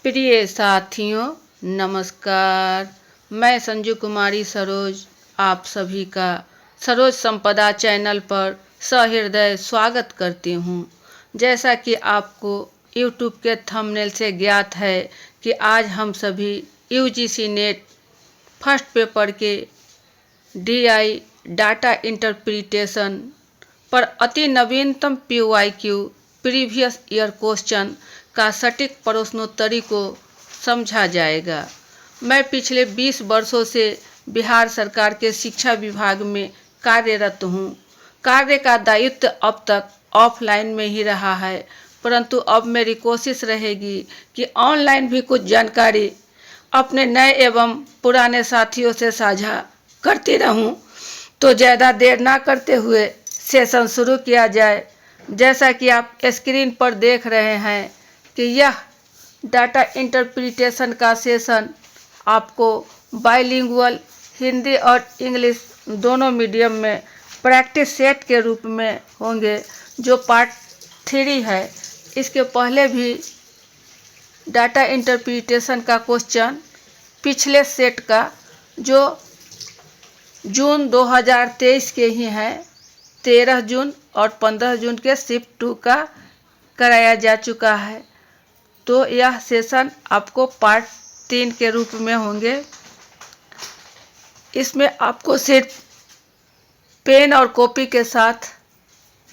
प्रिय साथियों, नमस्कार। मैं संजू कुमारी सरोज आप सभी का सरोज संपदा चैनल पर सहृदय स्वागत करती हूँ। जैसा कि आपको YouTube के थंबनेल से ज्ञात है कि आज हम सभी UGC नेट फर्स्ट पेपर के DI डाटा इंटरप्रिटेशन पर अति नवीनतम PYQ प्रीवियस ईयर क्वेश्चन का सटीक प्रश्नोत्तरी को समझा जाएगा। मैं पिछले 20 वर्षों से बिहार सरकार के शिक्षा विभाग में कार्यरत हूँ। कार्य का दायित्व अब तक ऑफलाइन में ही रहा है, परंतु अब मेरी कोशिश रहेगी कि ऑनलाइन भी कुछ जानकारी अपने नए एवं पुराने साथियों से साझा करती रहूं। तो ज़्यादा देर ना करते हुए सेशन शुरू किया जाए। जैसा कि आप स्क्रीन पर देख रहे हैं कि यह डाटा इंटरप्रिटेशन का सेशन आपको बाइलिंगुअल हिंदी और इंग्लिश दोनों मीडियम में प्रैक्टिस सेट के रूप में होंगे, जो पार्ट 3 है। इसके पहले भी डाटा इंटरप्रिटेशन का क्वेश्चन पिछले सेट का, जो जून 2023 के ही हैं, 13 जून और 15 जून के शिफ्ट 2 का कराया जा चुका है। तो यह सेशन आपको पार्ट 3 के रूप में होंगे। इसमें आपको सिर्फ पेन और कॉपी के साथ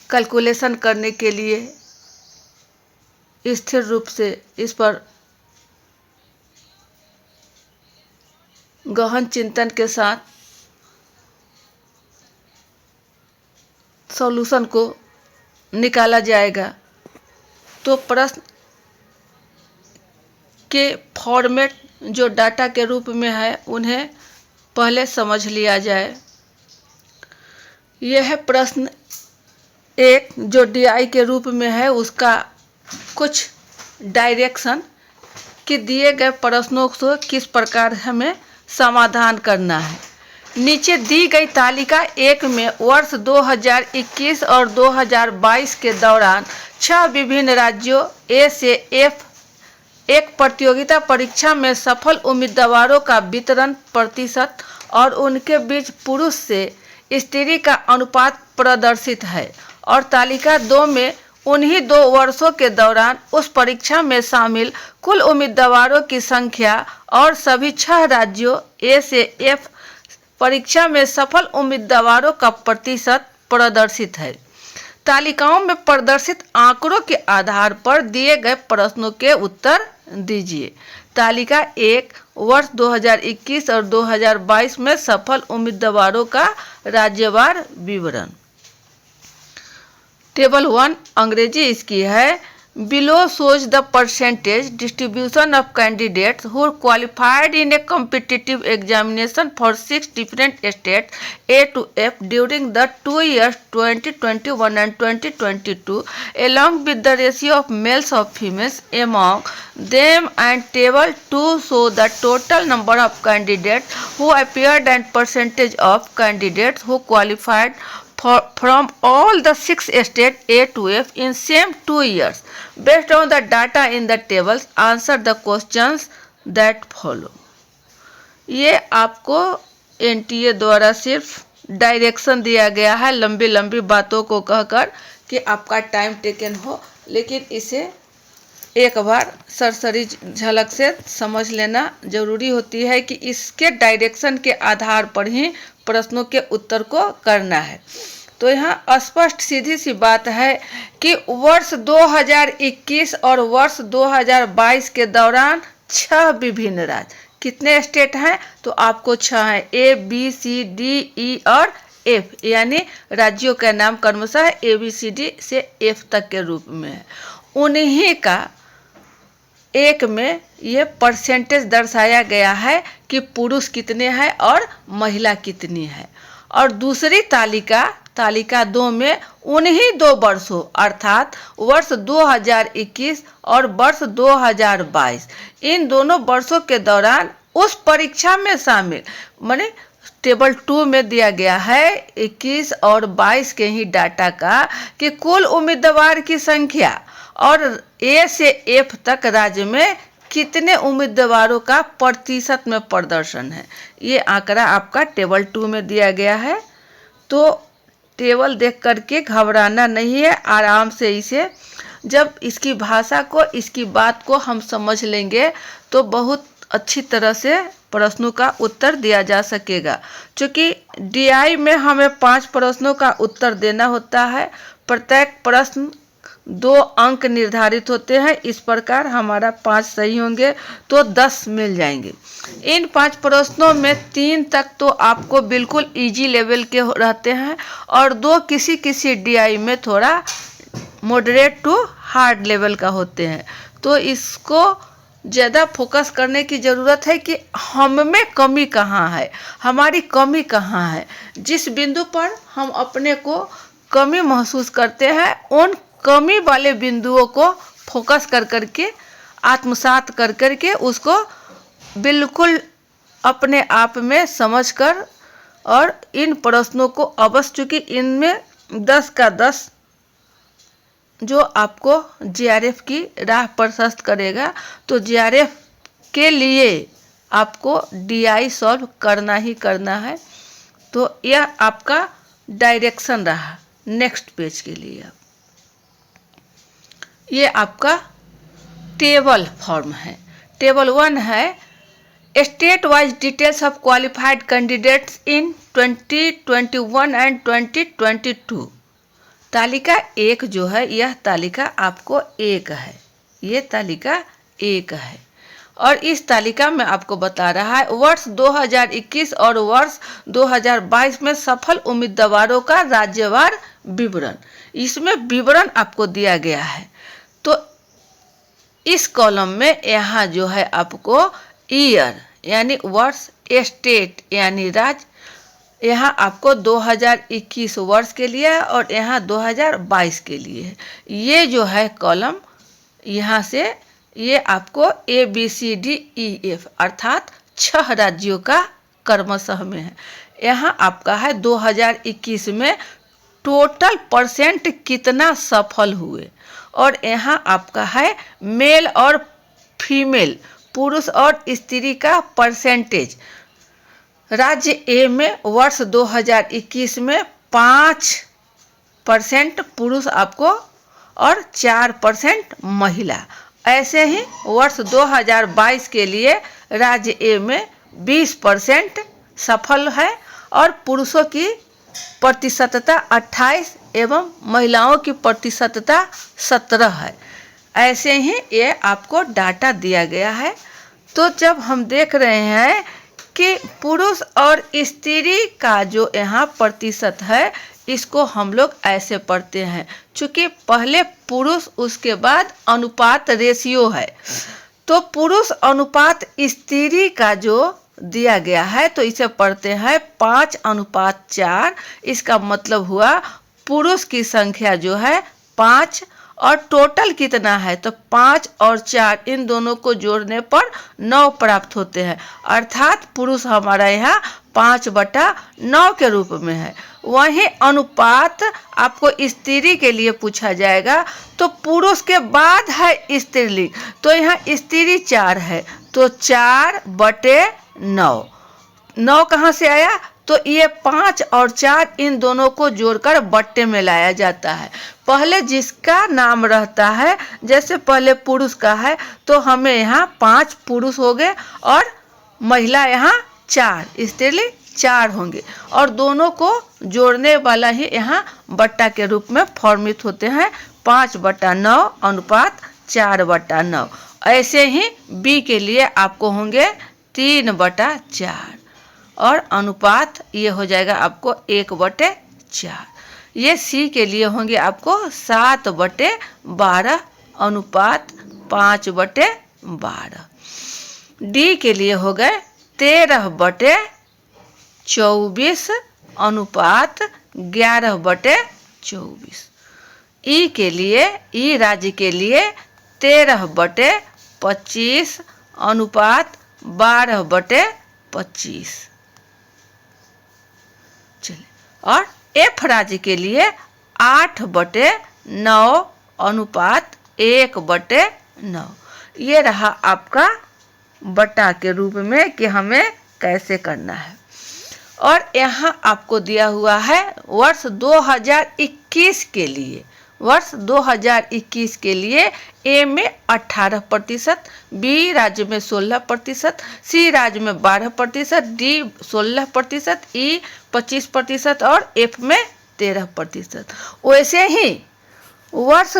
कैलकुलेशन करने के लिए स्थिर रूप से इस पर गहन चिंतन के साथ सॉल्यूशन को निकाला जाएगा। तो प्रश्न के फॉर्मेट जो डाटा के रूप में है, उन्हें पहले समझ लिया जाए। यह प्रश्न 1 जो DI के रूप में है, उसका कुछ डायरेक्शन कि दिए गए प्रश्नों को किस प्रकार हमें समाधान करना है। नीचे दी गई तालिका 1 में वर्ष 2021 और 2022 के दौरान 6 विभिन्न राज्यों A से F एक प्रतियोगिता परीक्षा में सफल उम्मीदवारों का वितरण प्रतिशत और उनके बीच पुरुष से स्त्री का अनुपात प्रदर्शित है। और तालिका 2 में उन्हीं 2 वर्षों के दौरान उस परीक्षा में शामिल कुल उम्मीदवारों की संख्या और सभी 6 राज्यों A से F परीक्षा में सफल उम्मीदवारों का प्रतिशत प्रदर्शित है। तालिकाओं में प्रदर्शित आंकड़ों के आधार पर दिए गए प्रश्नों के उत्तर दीजिए। तालिका 1 वर्ष 2021 और 2022 में सफल उम्मीदवारों का राज्यवार विवरण। टेबल 1 अंग्रेजी इसकी है। Below shows the percentage distribution of candidates who qualified in a competitive examination for 6 different states A to F during the 2 years 2021 and 2022, along with the ratio of males or females among them, and table 2 show the total number of candidates who appeared and percentage of candidates who qualified from all the 6 states A to F in same 2 years. Based on the data in the tables, answer the questions that follow. ये आपको NTA द्वारा सिर्फ direction दिया गया है, लंबी लंबी बातों को कहकर कि आपका टाइम टेकन हो, लेकिन इसे एक बार सरसरी झलक से समझ लेना जरूरी होती है कि इसके डायरेक्शन के आधार पर ही प्रश्नों के उत्तर को करना है। तो यहाँ स्पष्ट सीधी सी बात है कि वर्ष 2021 और वर्ष 2022 के दौरान 6 विभिन्न राज्य, कितने स्टेट हैं तो आपको 6 हैं, A, B, C, D, E और F, यानी राज्यों का नाम क्रमशः ABCD से F तक के रूप में है। उन्हीं का 1 में ये परसेंटेज दर्शाया गया है कि पुरुष कितने हैं और महिला कितनी है। और दूसरी तालिका 2 में उन्हीं 2 वर्षों अर्थात वर्ष 2021 और वर्ष 2022, इन दोनों वर्षों के दौरान उस परीक्षा में शामिल, माने टेबल 2 में दिया गया है 21 और 22 के ही डाटा का कि कुल उम्मीदवार की संख्या और A से F तक राज्य में कितने उम्मीदवारों का प्रतिशत में प्रदर्शन है। ये आंकड़ा आपका टेबल 2 में दिया गया है। तो टेबल देख करके घबराना नहीं है, आराम से इसे, जब इसकी भाषा को, इसकी बात को हम समझ लेंगे तो बहुत अच्छी तरह से प्रश्नों का उत्तर दिया जा सकेगा। क्योंकि डीआई में हमें 5 प्रश्नों का उत्तर देना होता है। प्रत्येक प्रश्न 2 अंक निर्धारित होते हैं। इस प्रकार हमारा 5 सही होंगे तो 10 मिल जाएंगे। इन 5 प्रश्नों में 3 तक तो आपको बिल्कुल इजी लेवल के रहते हैं और 2 किसी किसी डीआई में थोड़ा मॉडरेट टू हार्ड लेवल का होते हैं। तो इसको ज़्यादा फोकस करने की ज़रूरत है कि हम में कमी कहाँ है, हमारी कमी कहाँ है। जिस बिंदु पर हम अपने को कमी महसूस करते हैं, उन कमी वाले बिंदुओं को फोकस कर करके, आत्मसात कर करके उसको बिल्कुल अपने आप में समझकर और इन प्रश्नों को अवश्य, चूँकि इनमें 10 का 10 जो आपको जीआरएफ की राह प्रशस्त करेगा। तो जीआरएफ के लिए आपको डीआई सॉल्व करना ही करना है। तो यह आपका डायरेक्शन रहा नेक्स्ट पेज के लिए। ये आपका टेबल फॉर्म है। टेबल 1 है state wise details of qualified candidates in 2021 and 2022। तालिका 1 जो है, यह तालिका आपको 1 है, ये तालिका 1 है। और इस तालिका में आपको बता रहा है वर्ष 2021 और वर्ष 2022 में सफल उम्मीदवारों का राज्यवार विवरण। इसमें विवरण आपको दिया गया है। तो इस कॉलम में यहाँ जो है आपको ईयर यानी वर्ष, स्टेट यानी राज्य, यहाँ आपको 2021 वर्ष के लिए है और यहाँ 2022 के लिए है। ये जो है कॉलम, यहाँ से ये आपको ABCDEF अर्थात 6 राज्यों का क्रमशः में है। यहाँ आपका है 2021 में टोटल परसेंट कितना सफल हुए, और यहाँ आपका है मेल और फीमेल, पुरुष और स्त्री का परसेंटेज। राज्य ए में वर्ष 2021 में 5% पुरुष आपको और 4% महिला। ऐसे ही वर्ष 2022 के लिए राज्य ए में 20% सफल है और पुरुषों की प्रतिशतता 28 एवं महिलाओं की प्रतिशतता 17 है। ऐसे ही ये आपको डाटा दिया गया है। तो जब हम देख रहे हैं कि पुरुष और स्त्री का जो यहाँ प्रतिशत है, इसको हम लोग ऐसे पढ़ते हैं, चूँकि पहले पुरुष उसके बाद अनुपात रेशियो है। तो पुरुष अनुपात स्त्री का जो दिया गया है, तो इसे पढ़ते हैं 5:4। इसका मतलब हुआ पुरुष की संख्या जो है 5 और टोटल कितना है, तो 5 और 4 इन दोनों को जोड़ने पर 9 प्राप्त होते हैं। अर्थात पुरुष हमारा यहाँ 5/9 के रूप में है। वहीं अनुपात आपको स्त्री के लिए पूछा जाएगा, तो पुरुष के बाद है स्त्रीलिंग, तो यहाँ स्त्री 4 है, तो 4/9। 9 कहाँ से आया, तो ये 5 और 4 इन दोनों को जोड़कर बट्टे में लाया जाता है। पहले जिसका नाम रहता है, जैसे पहले पुरुष का है, तो हमें यहाँ 5 पुरुष हो गए और महिला यहाँ 4, स्त्रीलिंग 4 होंगे, और दोनों को जोड़ने वाला ही यहाँ बट्टा के रूप में फॉर्मित होते हैं। 5/9 अनुपात 4/9। ऐसे ही बी के लिए आपको होंगे 3/4 और अनुपात ये हो जाएगा आपको 1/4। ये सी के लिए होंगे आपको 7/12 अनुपात 5/12। डी के लिए हो गए 13/24 अनुपात 11/24। ई के लिए, ई राज्य के लिए 13/25 अनुपात 12/25। चलिए, और एफ राज्य के लिए 8/9 अनुपात 1/9। ये रहा आपका बटा के रूप में कि हमें कैसे करना है। और यहाँ आपको दिया हुआ है वर्ष 2021 के लिए, वर्ष 2021 के लिए ए में 18%, बी राज्य में 16%, सी राज्य में 12%, डी 16%, ई 25% और एफ में 13%। वैसे ही वर्ष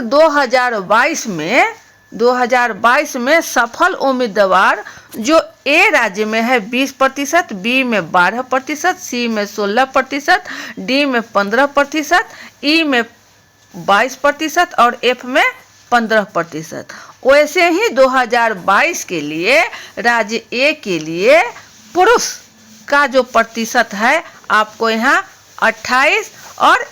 2022 में सफल उम्मीदवार जो ए राज्य में है 20%, बी में 12%, सी में 16%, डी में 15%, ई में 22% और एफ में 15%। वैसे ही 2022 के लिए राज्य ए के लिए पुरुष का जो प्रतिशत है आपको यहाँ 28 और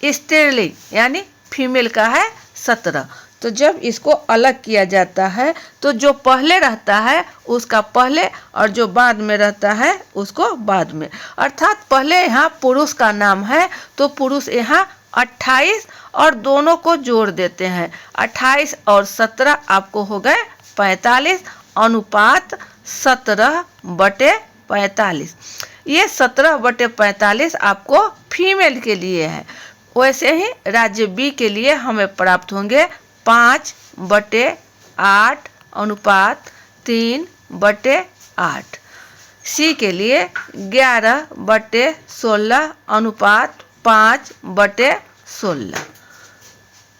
स्त्रीलिंग यानी फीमेल का है 17। तो जब इसको अलग किया जाता है तो जो पहले रहता है उसका पहले और जो बाद में रहता है उसको बाद में, अर्थात पहले यहाँ पुरुष का नाम है तो पुरुष यहाँ 28 और दोनों को जोड़ देते हैं, 28 और 17 आपको हो गए 45, अनुपात 17/45। ये 17/45 आपको फीमेल के लिए है। वैसे ही राज्य बी के लिए हमें प्राप्त होंगे 5/8 अनुपात 3/8, सी के लिए 11/16 अनुपात 5/16,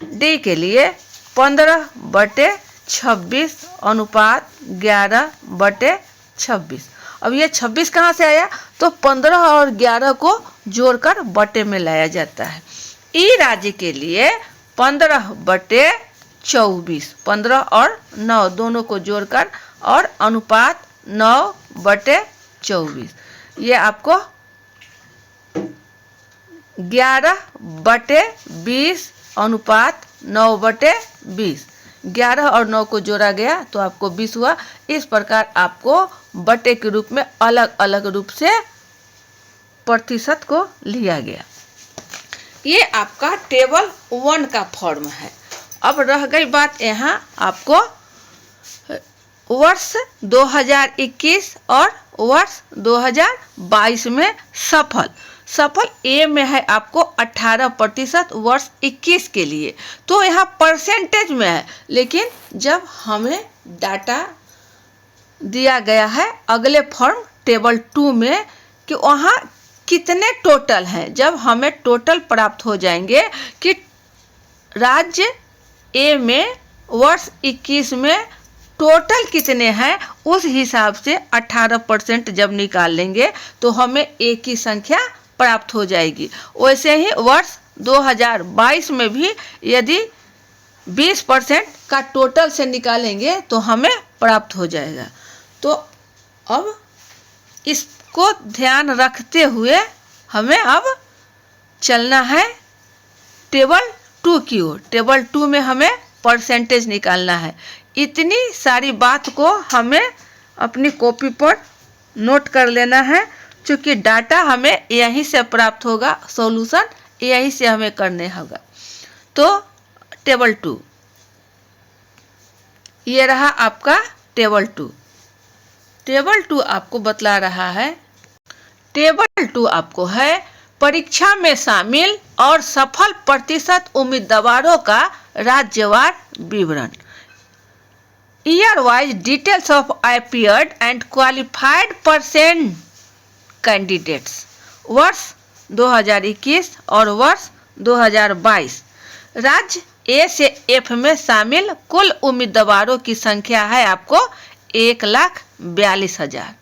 डी के लिए 15/26 अनुपात 11/26। अब ये 26 कहाँ से आया? तो 15 और 11 को जोड़कर बटे में लाया जाता है। ई राज्य के लिए 15/24, 15 और 9 दोनों को जोड़कर और अनुपात 9/24। ये आपको 11/20 अनुपात 9/20, 11 और 9 को जोड़ा गया तो आपको 20 हुआ। इस प्रकार आपको बटे के रूप में अलग अलग रूप से प्रतिशत को लिया गया। ये आपका टेबल 1 का फॉर्म है। अब रह गई बात यहाँ आपको वर्ष 2021 और वर्ष 2022 में सफल ए में है आपको 18% वर्ष 21 के लिए, तो यहाँ परसेंटेज में है। लेकिन जब हमें डाटा दिया गया है अगले फॉर्म टेबल 2 में कि वहाँ कितने टोटल हैं, जब हमें टोटल प्राप्त हो जाएंगे कि राज्य ए में वर्ष 21 में टोटल कितने हैं, उस हिसाब से 18% जब निकाल लेंगे तो हमें ए की संख्या प्राप्त हो जाएगी। वैसे ही वर्ष 2022 में भी यदि 20% का टोटल से निकालेंगे तो हमें प्राप्त हो जाएगा। तो अब इसको ध्यान रखते हुए हमें अब चलना है टेबल 2 की ओर। टेबल 2 में हमें परसेंटेज निकालना है। इतनी सारी बात को हमें अपनी कॉपी पर नोट कर लेना है, क्योंकि डाटा हमें यहीं से प्राप्त होगा, सॉल्यूशन यहीं से हमें करने होगा। तो टेबल 2 ये रहा आपका टेबल 2। टेबल 2 आपको बतला रहा है, टेबल 2 आपको है परीक्षा में शामिल और सफल प्रतिशत उम्मीदवारों का राज्यवार विवरण। Year wise details of appeared and qualified percent candidates वर्ष 2021 और वर्ष 2022। राज्य ए से एफ में शामिल कुल उम्मीदवारों की संख्या है आपको 1,42,000।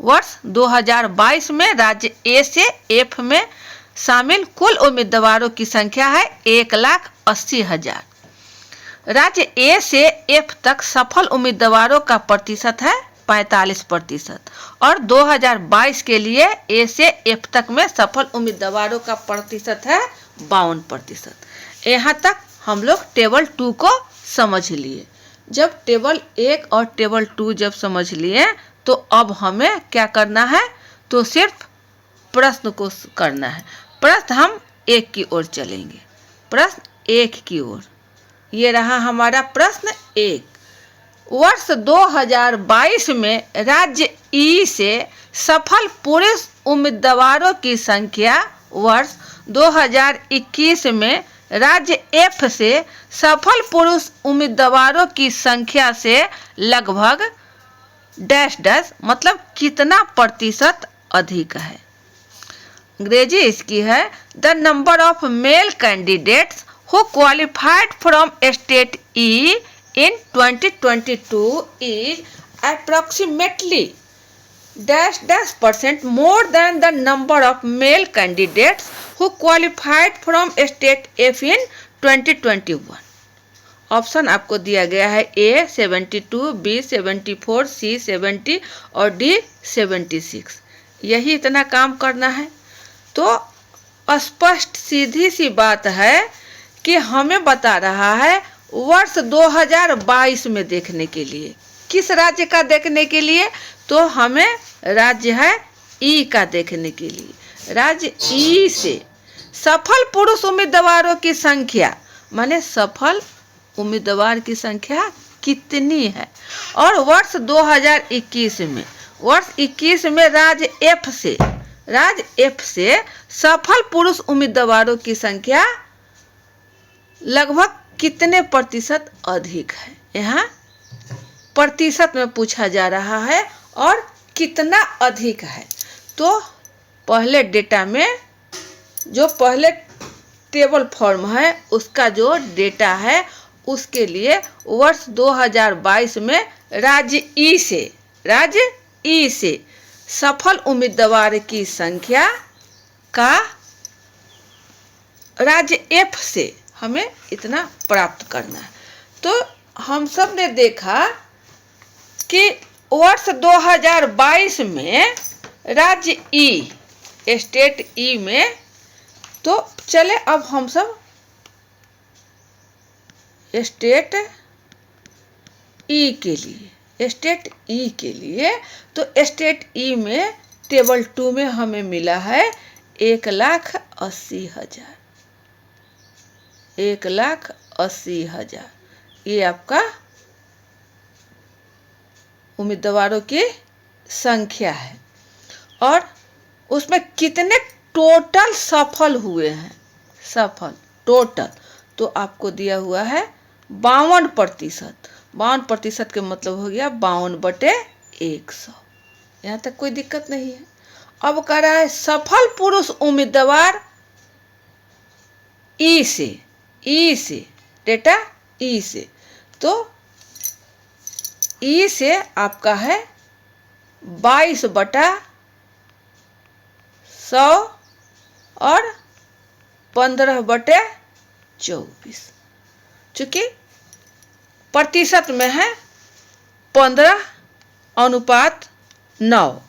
वर्ष 2022 में राज्य ए से एफ में शामिल कुल उम्मीदवारों की संख्या है 1,80,000। राज्य ए से एफ तक सफल उम्मीदवारों का प्रतिशत है 45% और 2022 के लिए ए से एफ तक में सफल उम्मीदवारों का प्रतिशत है 52%। यहाँ तक हम लोग टेबल 2 को समझ लिए। जब टेबल 1 और टेबल 2 जब समझ लिए तो अब हमें क्या करना है, तो सिर्फ प्रश्न को करना है। प्रश्न हम 1 की ओर चलेंगे। प्रश्न 1 की ओर ये रहा हमारा प्रश्न 1। वर्ष 2022 में राज्य ई से सफल पुरुष उम्मीदवारों की संख्या वर्ष 2021 में राज्य एफ से सफल पुरुष उम्मीदवारों की संख्या से लगभग डैश डैश मतलब कितना प्रतिशत अधिक है। अंग्रेजी इसकी है the number of male candidates who qualified from state E in 2022 is approximately dash dash % more than the number of male candidates who qualified from state F in 2021। Option आपको दिया गया है A 72, B 74, C 70 और D 76। यही इतना काम करना है। तो स्पष्ट सीधी सी बात है कि हमें बता रहा है वर्ष 2022 में देखने के लिए। किस राज्य का देखने के लिए? तो हमें राज्य है ई का देखने के लिए। राज्य ई से सफल पुरुष उम्मीदवारों की संख्या माने सफल उम्मीदवार की संख्या कितनी है। और वर्ष 2021 में राज्य एफ से सफल पुरुष उम्मीदवारों की संख्या लगभग कितने प्रतिशत अधिक है। यहाँ प्रतिशत में पूछा जा रहा है और कितना अधिक है। तो पहले डेटा में जो पहले टेबल फॉर्म है उसका जो डेटा है उसके लिए वर्ष 2022 में राज्य ई से सफल उम्मीदवार की संख्या का राज्य एफ से हमें इतना प्राप्त करना है। तो हम सब ने देखा कि वर्ष 2022 में राज्य ई स्टेट ई में, तो चले अब हम सब स्टेट ई के लिए तो स्टेट ई में टेबल 2 में हमें मिला है 1,80,000। 1,80,000 ये आपका उम्मीदवारों की संख्या है। और उसमें कितने टोटल सफल हुए हैं, सफल टोटल तो आपको दिया हुआ है 52%। 52% के मतलब हो गया 52/100। यहाँ तक कोई दिक्कत नहीं है। अब कह रहा है सफल पुरुष उम्मीदवार ई से डेटा ई से, तो ई से आपका है 22/100 और 15/24। चूंकि प्रतिशत में है 15:9,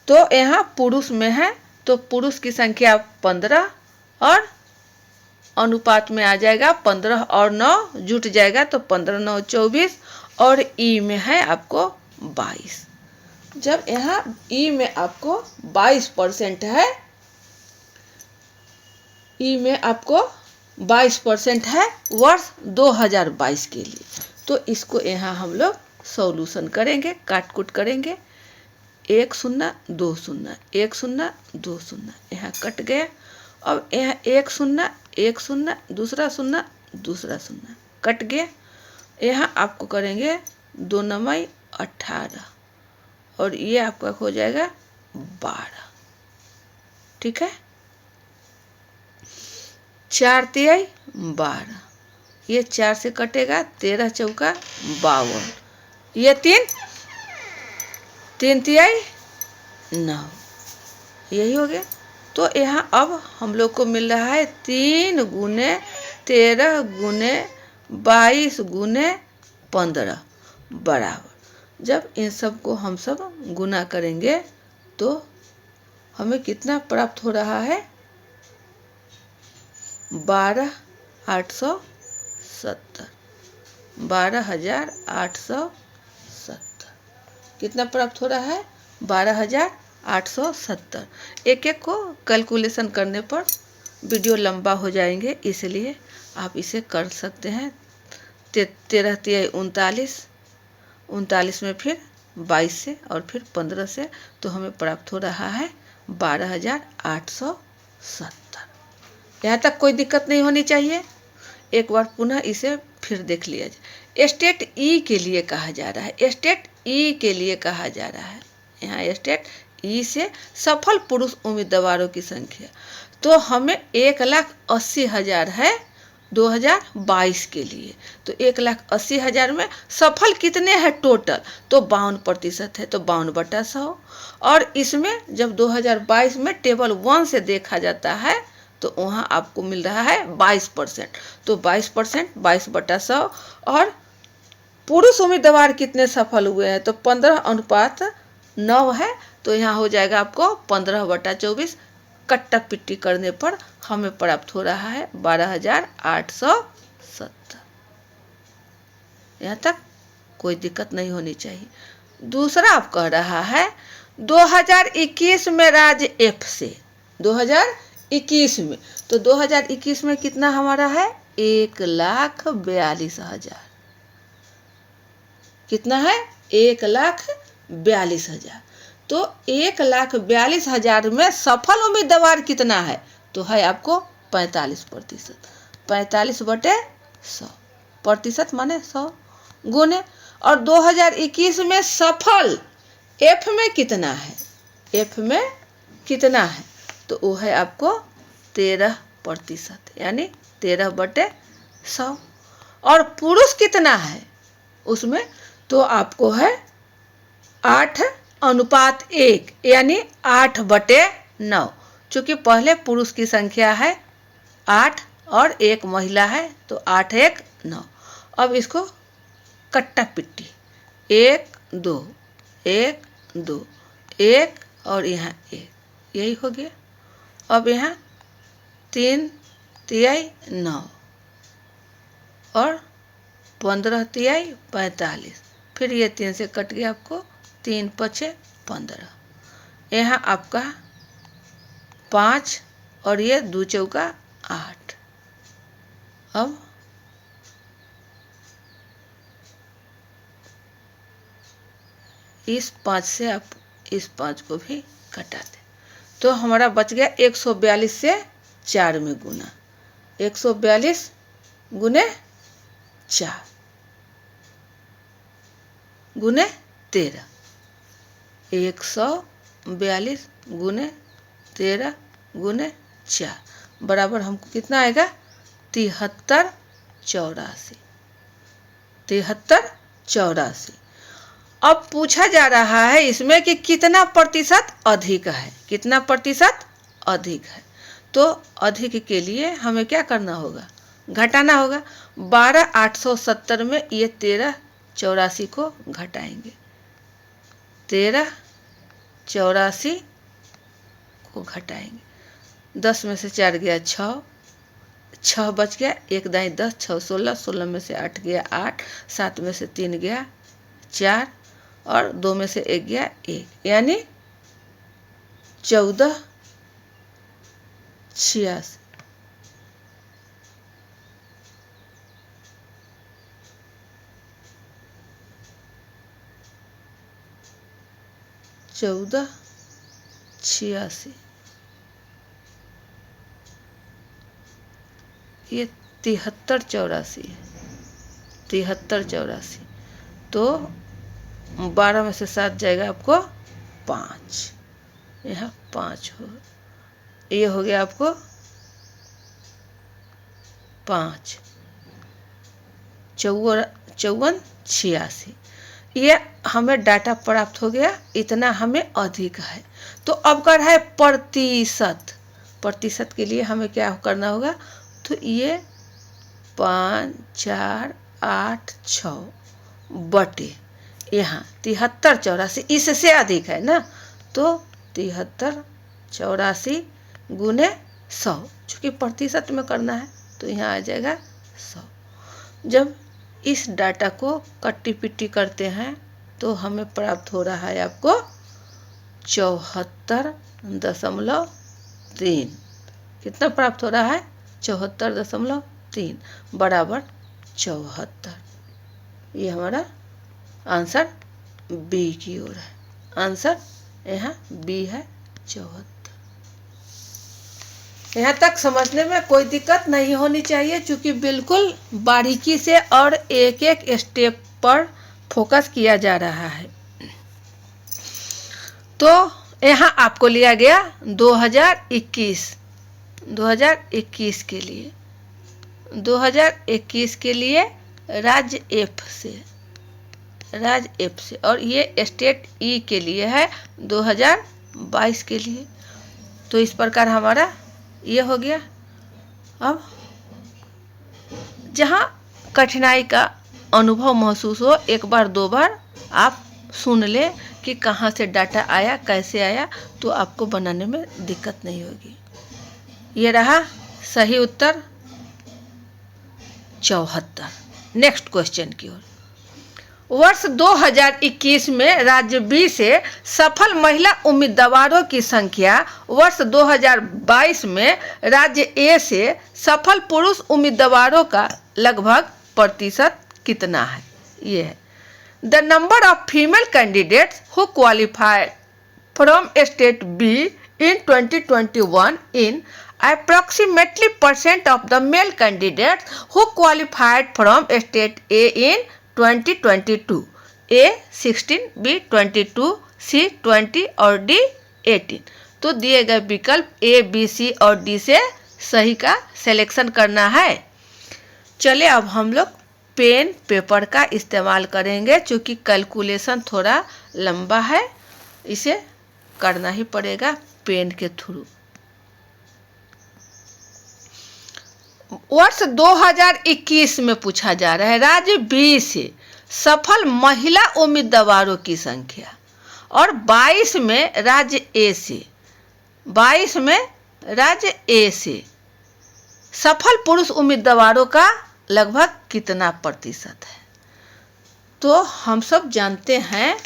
तो यहाँ पुरुष में है तो पुरुष की संख्या 15 और अनुपात में आ जाएगा 15 और 9 जुट जाएगा तो 15 9 24 और ई में है आपको 22। जब यहाँ ई में आपको 22% है, ई में आपको 22% है वर्ष 2022 के लिए, तो इसको यहाँ हम लोग सॉल्यूशन करेंगे, काट कूट करेंगे। 1 0 2 0 1 0 2 0 यहाँ कट गया। अब यहाँ 1 0 1 0 दूसरा 0 दूसरा 0 कट गया। यहाँ आपको करेंगे 2 9 18 और ये आपका हो जाएगा 12। ठीक है, 4 3 12, ये 4 से कटेगा 13 चौका 52, ये 3 3 3 9, यही हो गया। तो यहाँ अब हम लोग को मिल रहा है 3 × 13 × 22 × 15 बराबर। जब इन सब को हम सब गुना करेंगे तो हमें कितना प्राप्त हो रहा है 12,870। 12,870 कितना प्राप्त हो रहा है 12,870। एक एक को कैलकुलेशन करने पर वीडियो लंबा हो जाएंगे, इसलिए आप इसे कर सकते हैं। 13 3 39 39 में फिर 22 से और फिर 15 से, तो हमें प्राप्त हो रहा है 12,870। यहाँ तक कोई दिक्कत नहीं होनी चाहिए। एक बार पुनः इसे फिर देख लिया जाए। स्टेट ई के लिए कहा जा रहा है, स्टेट ई के लिए कहा जा रहा है। यहाँ स्टेट ई से सफल पुरुष उम्मीदवारों की संख्या, तो हमें 1,80,000 है 2022 के लिए। तो 1,80,000 में सफल कितने हैं टोटल, तो 52% है, तो 52/100। और इसमें जब 2022 में टेबल 1 से देखा जाता है तो वहाँ आपको मिल रहा है 22%, तो 22% 22/100। और पुरुष उम्मीदवार कितने सफल हुए हैं, तो 15:9 है, तो यहाँ हो जाएगा आपको 15/24। कट्टा पिट्टी करने पर हमें प्राप्त हो रहा है 12,870। यहाँ तक कोई दिक्कत नहीं होनी चाहिए। दूसरा आप कह रहा है 2021 में राज्य एफ से, 2021 में, तो 2021 में कितना हमारा है 1,42,000। कितना है 1,42,000। तो 1,42,000 में सफल उम्मीदवार कितना है, तो है आपको 45%। 45/100, प्रतिशत माने 100 गुने। और 2021 में सफल एफ में कितना है, एफ में कितना है, तो वो है आपको 13%, यानी 13/100। और पुरुष कितना है उसमें, तो आपको है 8:1, यानी 8/9। चूंकि पहले पुरुष की संख्या है 8 और एक महिला है, तो 8:1:9। अब इसको कट्टा पिट्टी, 1 2 1 2 1 और यहाँ 1, यही हो गया। अब यहाँ 3×3=9 और 15×3=45, फिर ये 3 से कट गया आपको, 3×5=15। यहाँ आपका 5 और ये 2×4=8। अब इस 5 से आप इस 5 को भी घटा दें, तो हमारा बच गया 142 से 4 में गुना, 142 गुने 4 गुने 13, 142 गुने 13 गुने 4 बराबर हमको कितना आएगा 7384। 7384। अब पूछा जा रहा है इसमें कि कितना प्रतिशत अधिक है, कितना प्रतिशत अधिक है। तो अधिक के लिए हमें क्या करना होगा, घटाना होगा। 12,870 में ये 1384 को घटाएंगे, 1384 को घटाएंगे। 10 में से 4 गया 6, 6 बच गया, 1 दाई 10, 6 16, 16 में से 8 गया 8, 7 में से 3 गया 4 और 2 में से 1 गया 1, यानी 1486। ये 7384 है, 7384। तो 12 में से 7 जाएगा आपको 5, यहाँ 5 हो, ये हो गया आपको 5, 5486। ये हमें डाटा प्राप्त हो गया, इतना हमें अधिक है। तो अब कर है प्रतिशत, प्रतिशत के लिए हमें क्या करना होगा, तो ये 5 4 8 6 बटे यहाँ 7384, इससे अधिक है ना, तो 7384 गुने 100, चूँकि प्रतिशत में करना है तो यहाँ आ जाएगा 100। जब इस डाटा को कट्टी पिट्टी करते हैं तो हमें प्राप्त हो रहा है आपको 74.3। कितना प्राप्त हो रहा है 74.3 बराबर 74। ये हमारा आंसर बी की ओर है। आंसर यहाँ बी है 74। यहाँ तक समझने में कोई दिक्कत नहीं होनी चाहिए, क्योंकि बिल्कुल बारीकी से और एक एक स्टेप पर फोकस किया जा रहा है। तो यहाँ आपको लिया गया 2021 के लिए, 2021 के लिए राज्य एफ से, और ये स्टेट ई के लिए है 2022 के लिए। तो इस प्रकार हमारा ये हो गया। अब जहाँ कठिनाई का अनुभव महसूस हो, एक बार दो बार आप सुन ले कि कहाँ से डाटा आया, कैसे आया, तो आपको बनाने में दिक्कत नहीं होगी। ये रहा सही उत्तर 74। नेक्स्ट क्वेश्चन की ओर। वर्ष 2021 में राज्य बी से सफल महिला उम्मीदवारों की संख्या वर्ष 2022 में राज्य ए से सफल पुरुष उम्मीदवारों का लगभग प्रतिशत कितना है? ये है the number of female candidates who qualified from state be in 2021 in approximately percent of the male candidates who qualified from state A in 2022, A 16, B 22, C 20 और D 18। तो दिए गए विकल्प A, B, C और D से सही का selection करना है। चले अब हम लोग पेन पेपर का इस्तेमाल करेंगे, क्योंकि कैलकुलेशन थोड़ा लंबा है, इसे करना ही पड़ेगा पेन के थ्रू। वर्ष 2021 में पूछा जा रहा है राज्य बी से सफल महिला उम्मीदवारों की संख्या, और 22 में राज्य ए से सफल पुरुष उम्मीदवारों का लगभग कितना प्रतिशत है। तो हम सब जानते हैं,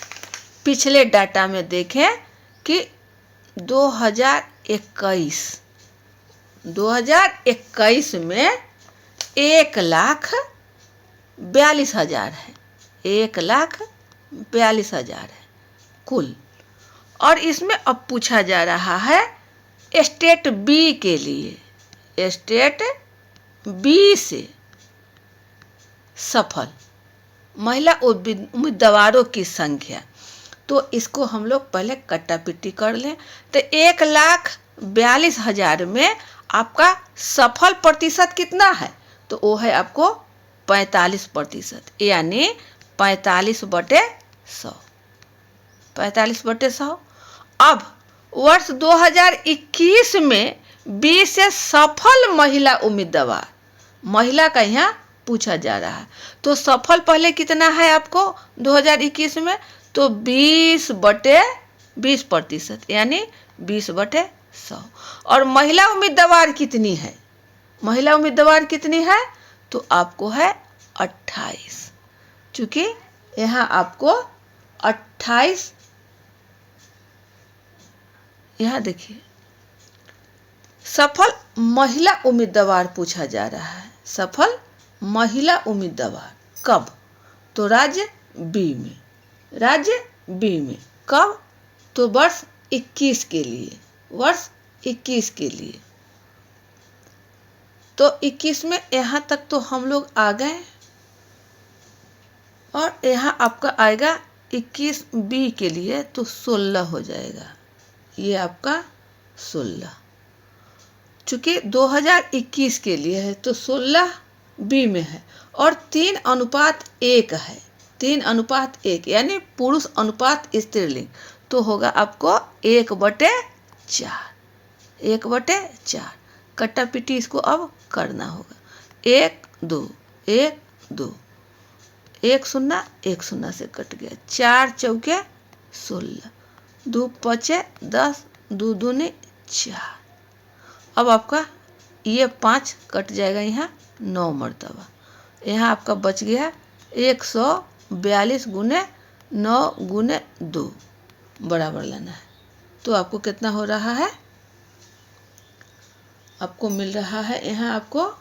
पिछले डाटा में देखें कि 2021 में 1,42,000 है, 1,42,000 है कुल। और इसमें अब पूछा जा रहा है स्टेट बी के लिए, स्टेट बी से सफल महिला उम्मीदवारों की संख्या। तो इसको हम लोग पहले कट्टा पिट्टी कर लें। तो 1,42,000 में आपका सफल प्रतिशत कितना है? तो वो है आपको 45%, यानी 45/100। 45/100। अब वर्ष 2021 में 20 से सफल महिला उम्मीदवार, महिला का यहाँ पूछा जा रहा है। तो सफल पहले कितना है आपको 2021 में? तो 20/20%, यानी 20/100। और महिला उम्मीदवार कितनी है? महिला उम्मीदवार कितनी है? तो आपको है 28, क्योंकि यहाँ आपको 28, यहाँ देखिए सफल महिला उम्मीदवार पूछा जा रहा है। सफल महिला उम्मीदवार कब? तो राज्य बी में, राज्य बी में कब? तो वर्ष 21 के लिए, वर्ष 21 के लिए। तो 21 में यहाँ तक तो हम लोग आ गए, और यहाँ आपका आएगा 21 बी के लिए, तो 16 हो जाएगा। ये आपका 16, चूँकि 2021 के लिए है तो 16 बी में है, और 3:1 है, 3:1, यानी पुरुष अनुपात स्त्रीलिंग। तो होगा आपको 1/4, 1/4। कट्टा पिट्टी इसको अब करना होगा। 1 2 1 2, 1 0 1 0 से कट गया। 4 चौके 16, 2 5 10, 2 दूनी 4। अब आपका ये 5 कट जाएगा, यहाँ 9 मरतबा। यहाँ आपका बच गया 142 गुने 9 गुने 2 बराबर लाना है। तो आपको कितना हो रहा है? आपको मिल रहा है यहाँ आपको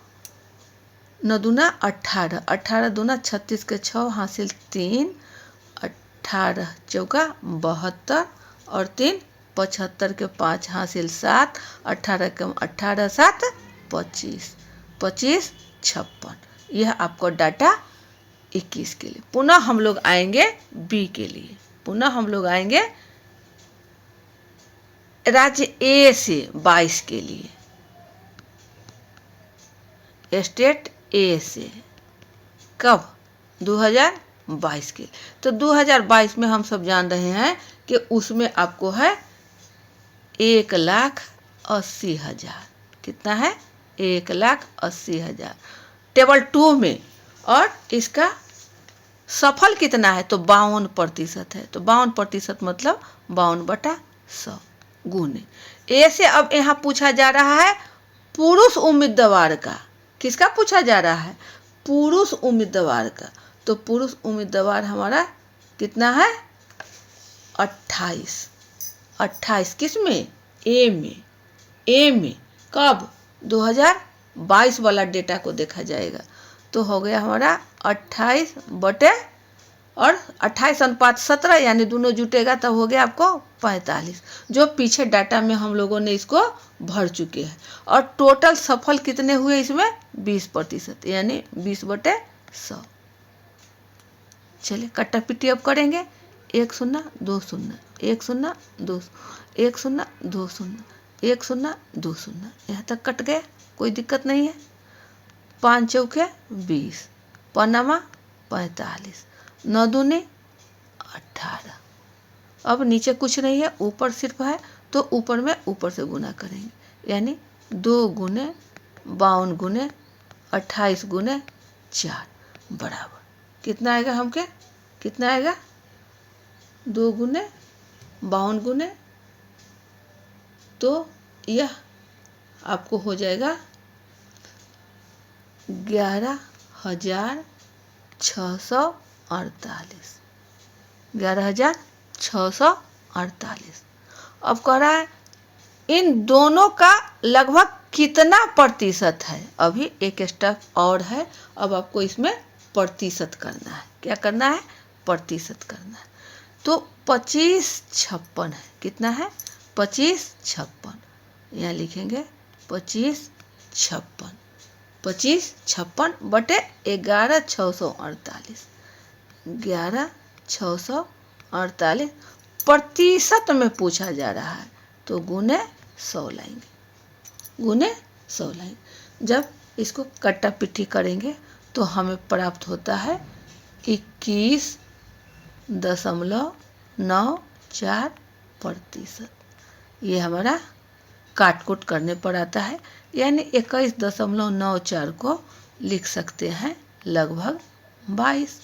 9 दूना 18, 18 दूना 36 के 6 हासिल 3, 18 चौका 72 और 3 75 के 5 हासिल 7, 18 कम 18 7 25, 25 56। यह आपको डाटा 21 के लिए। पुनः हम लोग आएंगे बी के लिए। पुनः हम लोग आएंगे राज्य ए से 22 के लिए, स्टेट ए से। कब? 2022 के। तो 2022 में हम सब जान रहे हैं कि उसमें आपको है 1,80,000। कितना है? 1,80,000 टेबल 2 में। और इसका सफल कितना है? तो 52% है। तो 52% मतलब 52/100 गुने ए से। अब यहाँ पूछा जा रहा है पुरुष उम्मीदवार का। किसका पूछा जा रहा है? पुरुष उम्मीदवार का। तो पुरुष उम्मीदवार हमारा कितना है? 28। 28 किस में? ए में। ए में कब? 2022 वाला डेटा को देखा जाएगा। तो हो गया हमारा 28 बटे और 28:17, यानी दोनों जुटेगा तब हो गया आपको 45, जो पीछे डाटा में हम लोगों ने इसको भर चुके हैं। और टोटल सफल कितने हुए इसमें? 20%, यानी 20/100। चलिए कट्टा पिट्टी अब करेंगे। 1 0 2 0 1 0 2 1 0 2 0 1 0 2 0। यहाँ तक कट गए, कोई दिक्कत नहीं है। 5 चौके 20, पन्नामा 45, 9 दूनी 18। अब नीचे कुछ नहीं है, ऊपर सिर्फ है, तो ऊपर में ऊपर से गुना करेंगे, यानी 2 गुने 52 गुने 28 गुने 4 बराबर कितना आएगा? हमके कितना आएगा? 2 गुने 52 गुने, तो यह आपको हो जाएगा 11,648। 11,648। अब कह रहा है इन दोनों का लगभग कितना प्रतिशत है? अभी एक स्टेप और है। अब आपको इसमें प्रतिशत करना है। क्या करना है? प्रतिशत करना है। तो 25-56 है। कितना है? 25-56। यहाँ लिखेंगे 25-56। 25-56 बटे 11,648। 11,648 प्रतिशत में पूछा जा रहा है, तो गुने 100 लाएंगे। गुने 100 लाएंगे। जब इसको कट्टा पिट्ठी करेंगे तो हमें प्राप्त होता है 21.94%। ये हमारा काट-कूट करने पर आता है, यानी 21.94 को लिख सकते हैं लगभग 22।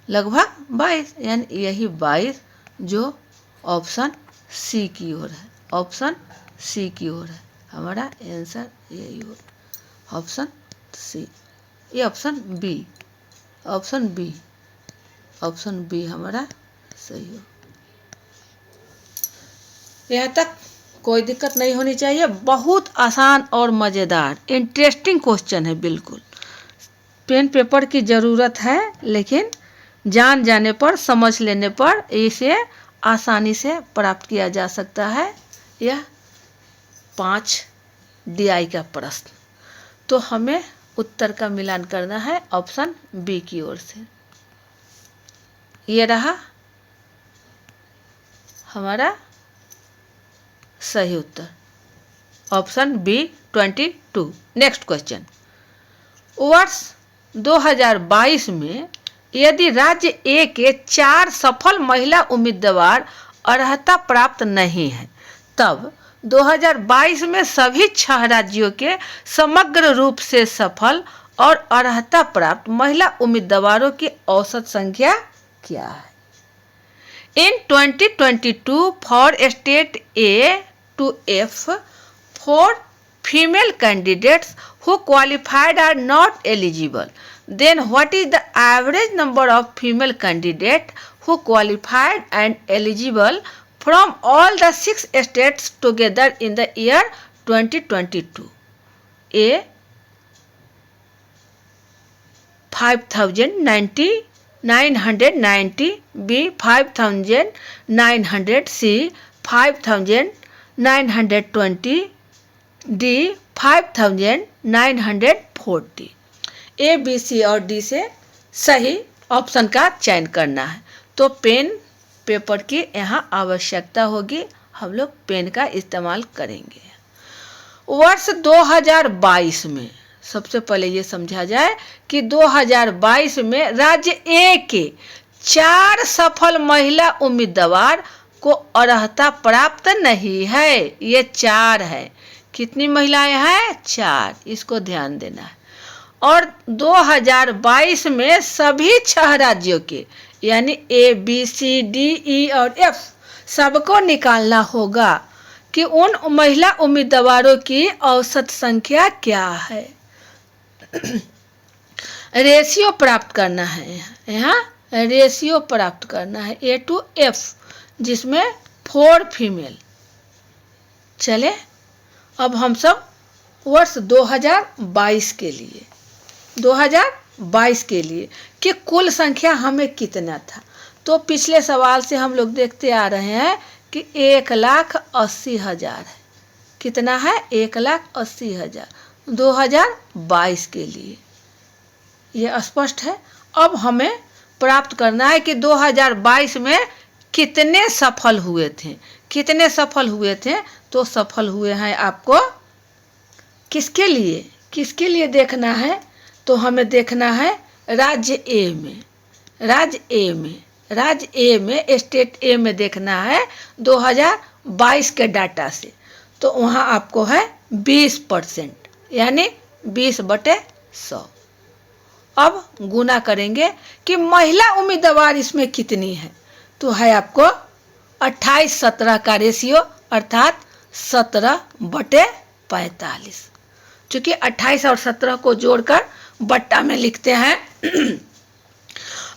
लगभग 22, यानी यही 22 जो ऑप्शन सी की ओर है। ऑप्शन सी की ओर है। हमारा आंसर यही हो, ऑप्शन सी। ये option B, option B, option B हमारा सही हो। यहाँ तक कोई दिक्कत नहीं होनी चाहिए। बहुत आसान और मज़ेदार इंटरेस्टिंग क्वेश्चन है। बिल्कुल पेन पेपर की ज़रूरत है, लेकिन जान जाने पर, समझ लेने पर इसे आसानी से प्राप्त किया जा सकता है। यह 5 DI का प्रश्न। तो हमें उत्तर का मिलान करना है ऑप्शन बी की ओर से। ये रहा हमारा सही उत्तर, ऑप्शन बी 22। Next question. वर्ष 2022 में यदि राज्य ए के 4 सफल महिला उम्मीदवार अर्हता प्राप्त नहीं है, तब 2022 में सभी 6 राज्यों के समग्र रूप से सफल और अर्हता प्राप्त महिला उम्मीदवारों की औसत संख्या क्या है? In 2022 for state A to F, 4 female candidates who qualified are not eligible. Then what is the average number of female candidates who qualified and eligible from all the 6 states together in the year 2022? A 5,090, 990, B 5900, C 5920, D 5940। A, B, सी और D से सही option का चयन करना है। तो pen paper की यहाँ आवश्यकता होगी, हम लोग पेन का इस्तेमाल करेंगे। वर्ष 2022 में सबसे पहले ये समझा जाए कि 2022 में राज्य ए के 4 सफल महिला उम्मीदवार को अर्हता प्राप्त नहीं है। ये 4 है। कितनी महिलाएं हैं? 4। इसको ध्यान देना है। और 2022 में सभी 6 राज्यों के यानी ए, बी, सी, डी, ई और एफ सबको निकालना होगा कि उन महिला उम्मीदवारों की औसत संख्या क्या है। रेशियो प्राप्त करना है। यहाँ रेशियो प्राप्त करना है A to F, जिसमें 4 फीमेल। चले अब हम सब वर्ष 2022 के लिए कि कुल संख्या हमें कितना था। तो पिछले सवाल से हम लोग देखते आ रहे हैं कि 1,80,000 है। कितना है? 1,80,000 2022 के लिए। ये स्पष्ट है। अब हमें प्राप्त करना है कि 2022 में कितने सफल हुए थे। कितने सफल हुए थे? तो सफल हुए हैं आपको किसके लिए देखना है? तो हमें देखना है राज्य ए में स्टेट ए में देखना है 2022 के डाटा से। तो वहाँ आपको है 20%, यानी 20/100। अब गुना करेंगे कि महिला उम्मीदवार इसमें कितनी है। तो है आपको 28-17 का रेशियो, अर्थात 17/45। चूँकि 28 और 17 को जोड़कर बट्टा में लिखते हैं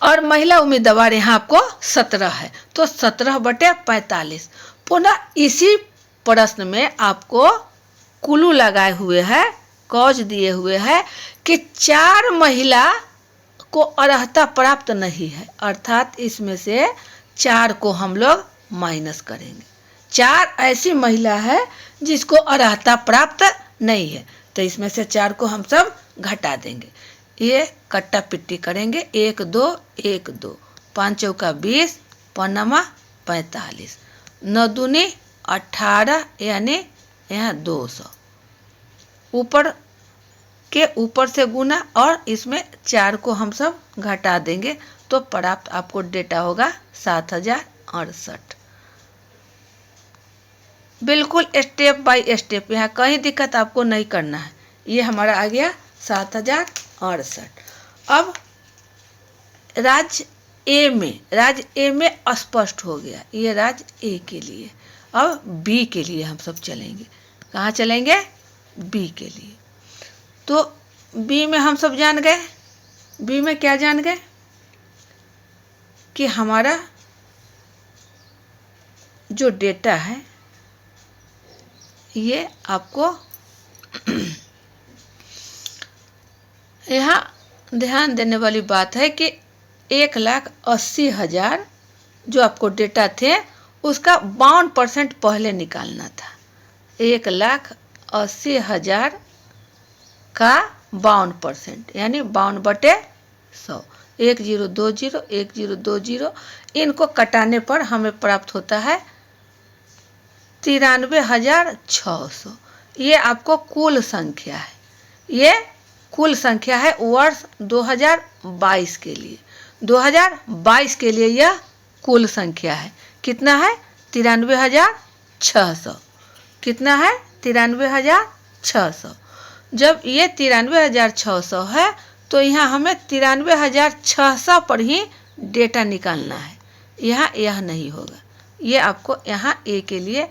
और महिला उम्मीदवार यहाँ आपको 17 है, तो 17/45। पुनः इसी प्रश्न में आपको कुलू लगाए हुए है, कॉज दिए हुए है कि 4 महिला को अर्हता प्राप्त नहीं है, अर्थात इसमें से 4 को हम लोग माइनस करेंगे। 4 ऐसी महिला है जिसको अर्हता प्राप्त नहीं है, तो इसमें से 4 को हम सब घटा देंगे। ये कट्टा पिट्टी करेंगे। 1 2 1 2, 5 चौका 20, 5 45, 9 दूनी 18, यानी यहाँ 200। ऊपर से गुना और इसमें 4 को हम सब घटा देंगे, तो प्राप्त आपको डेटा होगा 7068। बिल्कुल स्टेप बाय स्टेप, यहाँ कहीं दिक्कत आपको नहीं करना है। ये हमारा आ गया 7068। अब राज्य ए में स्पष्ट हो गया, ये राज्य ए के लिए। अब बी के लिए हम सब चलेंगे। कहाँ चलेंगे? बी के लिए। तो बी में हम सब जान गए। बी में क्या जान गए कि हमारा जो डेटा है ये आपको यहाँ ध्यान देने वाली बात है कि 1,80,000 जो आपको डेटा थे उसका 52% पहले निकालना था। 1,80,000 का 52%, यानी 52/100। 1020 1020, इनको कटाने पर हमें प्राप्त होता है 93,600। ये आपको कुल संख्या है। ये कुल संख्या है वर्ष 2022 के लिए। 2022 के लिए यह कुल संख्या है। कितना है? 93,600। कितना है? 93,600। जब ये 93,600 है तो यहाँ हमें 93,600 पर ही डेटा निकालना है। यहाँ यह नहीं होगा। ये आपको यहाँ ए के लिए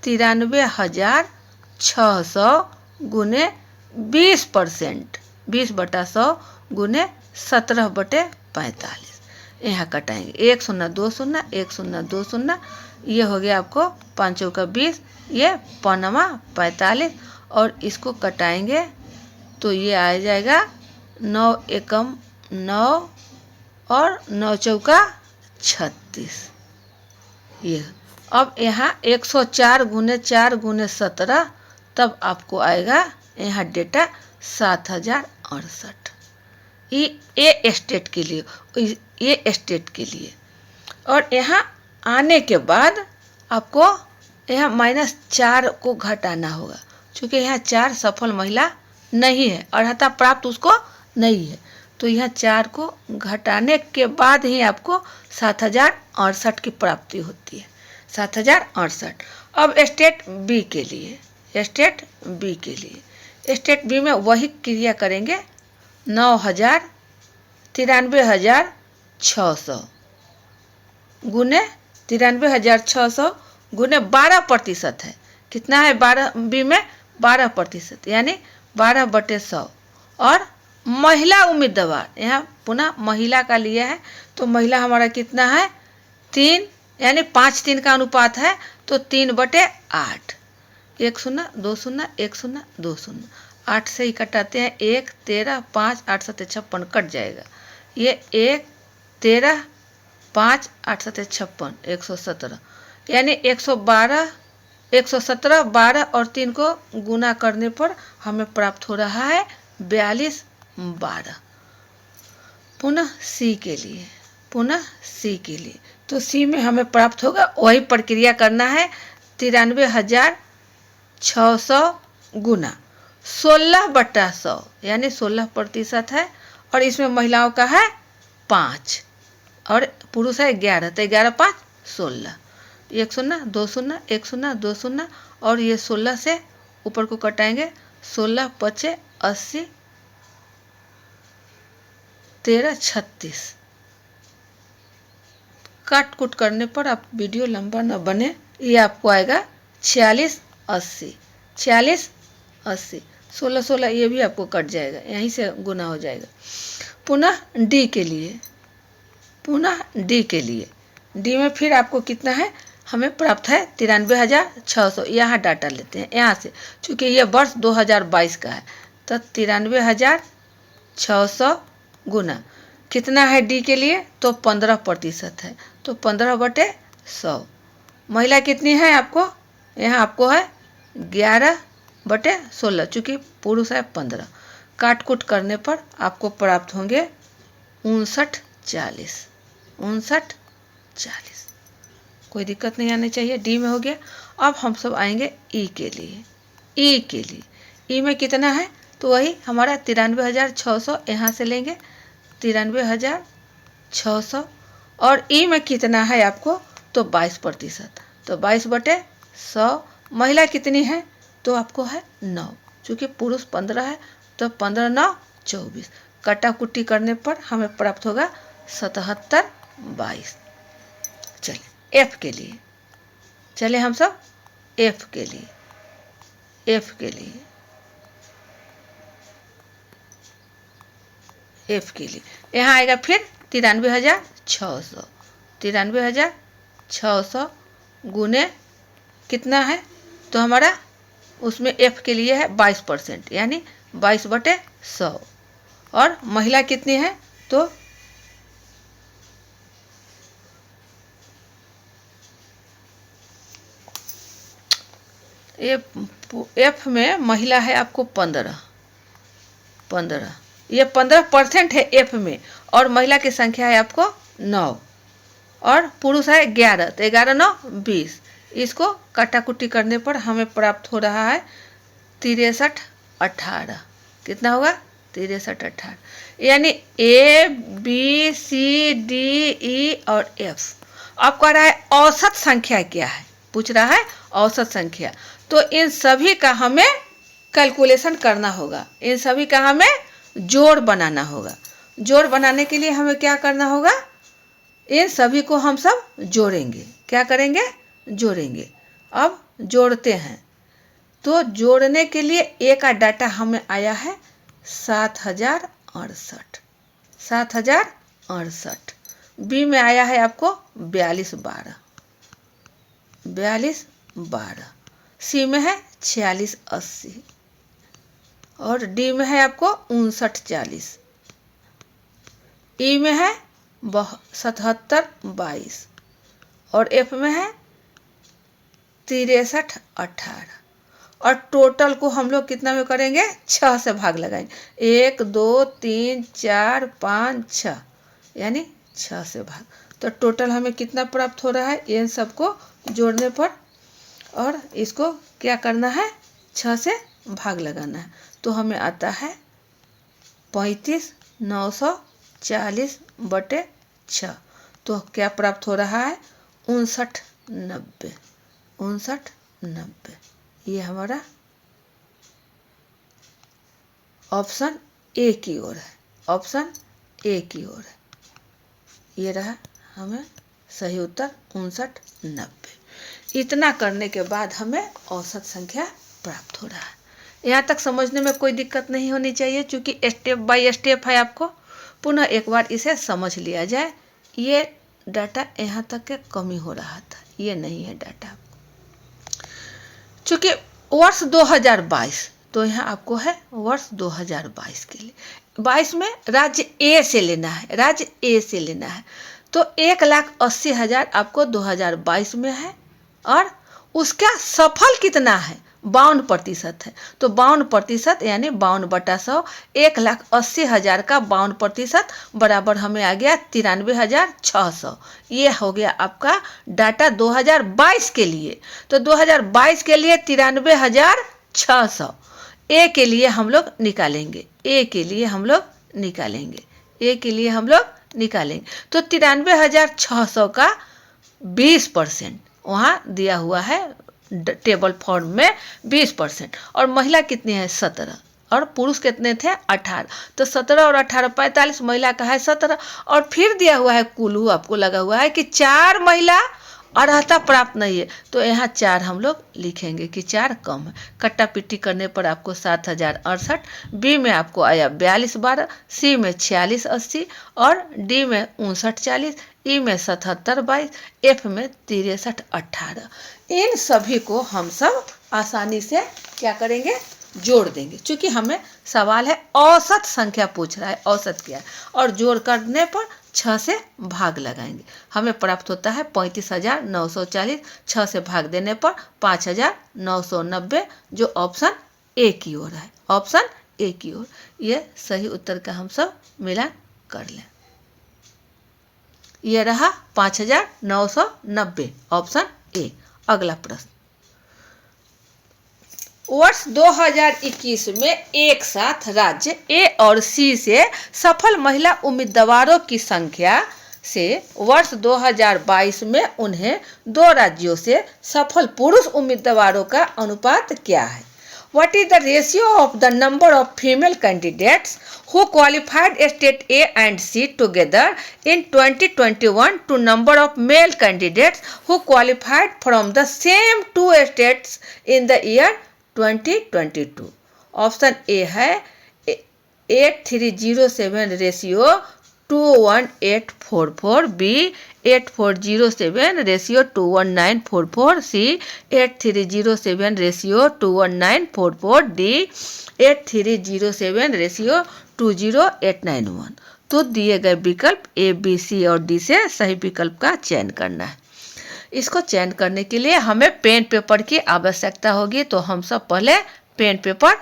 93,600 गुने 20%, 20/100 गुने 17/45 यहाँ कटाएंगे। 1 0 2 0 1 0 2 0, ये हो गया आपको 5 चौका 20, ये 5 45 और इसको कटाएंगे तो ये आ जाएगा 9 एकम 9 और 9 चौका 36। ये अब यहाँ 104 गुने 4 गुने 17, तब आपको आएगा यहाँ डेटा 7068। ये स्टेट के लिए, ये स्टेट के लिए। और यहाँ आने के बाद आपको यहाँ -4 को घटाना होगा, क्योंकि यहाँ 4 सफल महिला नहीं है, अर्हता प्राप्त उसको नहीं है। तो यहाँ 4 को घटाने के बाद ही आपको 7068 की प्राप्ति होती है, 7068। अब स्टेट बी के लिए, स्टेट बी के लिए, स्टेट बी में वही क्रिया करेंगे। 93,600 गुने 93,600 गुने 12% है। कितना है 12 बी में? 12%, यानी 12/100। और महिला उम्मीदवार, यहाँ पुनः महिला का लिया है, तो महिला हमारा कितना है? 3, यानी 5-3 का अनुपात है, तो 3/8। 1 0 2 0 1 0 2 0, 8 से ही कटाते हैं। 1 13 5 8 7 56 कट जाएगा। ये 1 13 5 8 7 56 117, यानी 112 117 12 और 3 को गुना करने पर हमें प्राप्त हो रहा है 42/12। पुनः सी के लिए, पुनः सी के लिए, तो सी में हमें प्राप्त होगा, वही प्रक्रिया करना है। 93,600 गुना 16/100, यानी 16% है। और इसमें महिलाओं का है 5 और पुरुष है 11, तो 11 5 16। 1 0 2 0 1 0 2 0, और ये 16 से ऊपर को कटाएंगे। 16 5 80 13 36। काट कुट करने पर आप वीडियो लंबा न बने, ये आपको आएगा 4680। 4680 16 16, ये भी आपको कट जाएगा, यहीं से गुना हो जाएगा। पुनः डी के लिए, पुनः डी के लिए, डी में फिर आपको कितना है? हमें प्राप्त है 93,600। यहाँ डाटा लेते हैं यहाँ से, चूँकि ये वर्ष 2022 का है, तो 93,600 गुना कितना है डी के लिए? तो 15% है, तो 15/100। महिला कितनी है आपको? यहाँ आपको है 11/16, चूँकि पुरुष है 15। काट कुट करने पर आपको प्राप्त होंगे 5940। 5940, कोई दिक्कत नहीं आनी चाहिए। डी में हो गया। अब हम सब आएंगे ई के लिए। ई के लिए, ई में कितना है? तो वही हमारा 93,600 यहाँ से लेंगे, 93,600। और ई में कितना है आपको? तो 22%, तो 22/100। महिला कितनी है? तो आपको है 9, चूँकि पुरुष 15 है, तो 15 9 24। कटा कुट्टी करने पर हमें प्राप्त होगा 77/22। चलिए एफ के लिए, चले हम सब एफ के लिए, एफ के लिए, एफ के लिए यहाँ आएगा फिर 93,600। 93,600 गुने कितना है? तो हमारा उसमें एफ के लिए है 22%, यानी 22/100। और महिला कितनी है? तो एफ में महिला है आपको 15। ये 15% है एफ में, और महिला की संख्या है आपको 9, और पुरुष है 11, तो 11 9 20। इसको काटाकुटी करने पर हमें प्राप्त हो रहा है 63/18। कितना होगा? 63/18, यानी ए बी सी डी ई और एफ। अब कह रहा है औसत संख्या क्या है, पूछ रहा है औसत संख्या। तो इन सभी का हमें कैलकुलेशन करना होगा, इन सभी का हमें जोड़ बनाना होगा। जोड़ बनाने के लिए हमें क्या करना होगा? इन सभी को हम सब जोड़ेंगे। क्या करेंगे? जोड़ेंगे। अब जोड़ते हैं, तो जोड़ने के लिए ए का डाटा हमें आया है 7068। 7068। बी में आया है आपको 42/12। 42/12। सी में है 4680, और डी में है आपको 5940। ई में है 7722 और एफ में है 6318 और टोटल को हम लोग कितना में करेंगे 6 से भाग लगाएंगे 1 2 3 4 5 6 यानी 6 से भाग। तो टोटल हमें कितना प्राप्त हो रहा है इन सबको जोड़ने पर और इसको क्या करना है 6 से भाग लगाना है। तो हमें आता है 35,940/6। तो क्या प्राप्त हो रहा है 5990। ये हमारा ऑप्शन ए की ओर है, ऑप्शन ए की ओर है। ये रहा हमें सही उत्तर 5990। इतना करने के बाद हमें औसत संख्या प्राप्त हो रहा है। यहाँ तक समझने में कोई दिक्कत नहीं होनी चाहिए, क्योंकि स्टेप बाय स्टेप है। आपको पुनः एक बार इसे समझ लिया जाए। ये डाटा यहाँ तक के कमी हो रहा था, ये नहीं है डाटा। चूँकि वर्ष 2022, तो यहाँ आपको है वर्ष 2022 के लिए। 22 में राज्य ए से लेना है, राज्य ए से लेना है। तो 1,80,000 आपको 2022 में है और उसका सफल कितना है 52% है। तो 52% यानी 52/100, 1,80,000 का 52% बराबर हमें आ गया 93,600। ये हो गया आपका डाटा 2022 के लिए। तो 2022 के लिए 93,600 ए के लिए हम लोग निकालेंगे, ए के लिए हम लोग निकालेंगे, ए के लिए हम लोग निकालेंगे। तो 93,600 का 20% वहाँ दिया हुआ है टेबल फॉर्म में 20%। और महिला कितनी है 17 और पुरुष कितने थे 18। तो 17 और 18 45, महिला का है 17। और फिर दिया हुआ है कुल आपको लगा हुआ है कि 4 महिला अर्हता प्राप्त नहीं है। तो यहाँ 4 हम लोग लिखेंगे कि 4 कम है। कट्टा पिट्टी करने पर आपको 7,068, बी में आपको आया 4212, सी में 4680 और डी में 5940, ई में 7722, एफ में 6318। इन सभी को हम सब आसानी से क्या करेंगे जोड़ देंगे, क्योंकि हमें सवाल है औसत संख्या पूछ रहा है, औसत क्या है। और जोड़ करने पर 6 से भाग लगाएंगे, हमें प्राप्त होता है 35,940। 6 से भाग देने पर 5,990, जो ऑप्शन ए की ओर है, ऑप्शन ए की ओर। ये सही उत्तर का हम सब मिलान कर लें। ये रहा 5,990, ऑप्शन ए। अगला प्रश्न, वर्ष 2021 में एक साथ राज्य ए और सी से सफल महिला उम्मीदवारों की संख्या से वर्ष 2022 में उन्हें 2 राज्यों से सफल पुरुष उम्मीदवारों का अनुपात क्या है? What is the ratio of the number of female candidates who qualified state A and C together in 2021 to number of male candidates who qualified from the same 2 states in the year 2022? Option A है 8307 ratio 21844, B 8407 ratio 21944, सी 8307 ratio 21944, D 8307 ratio 20891। तो दिए गए विकल्प ए, B, सी और D से सही विकल्प का चयन करना है। इसको चयन करने के लिए हमें पेन पेपर की आवश्यकता होगी। तो हम सब पहले पेन पेपर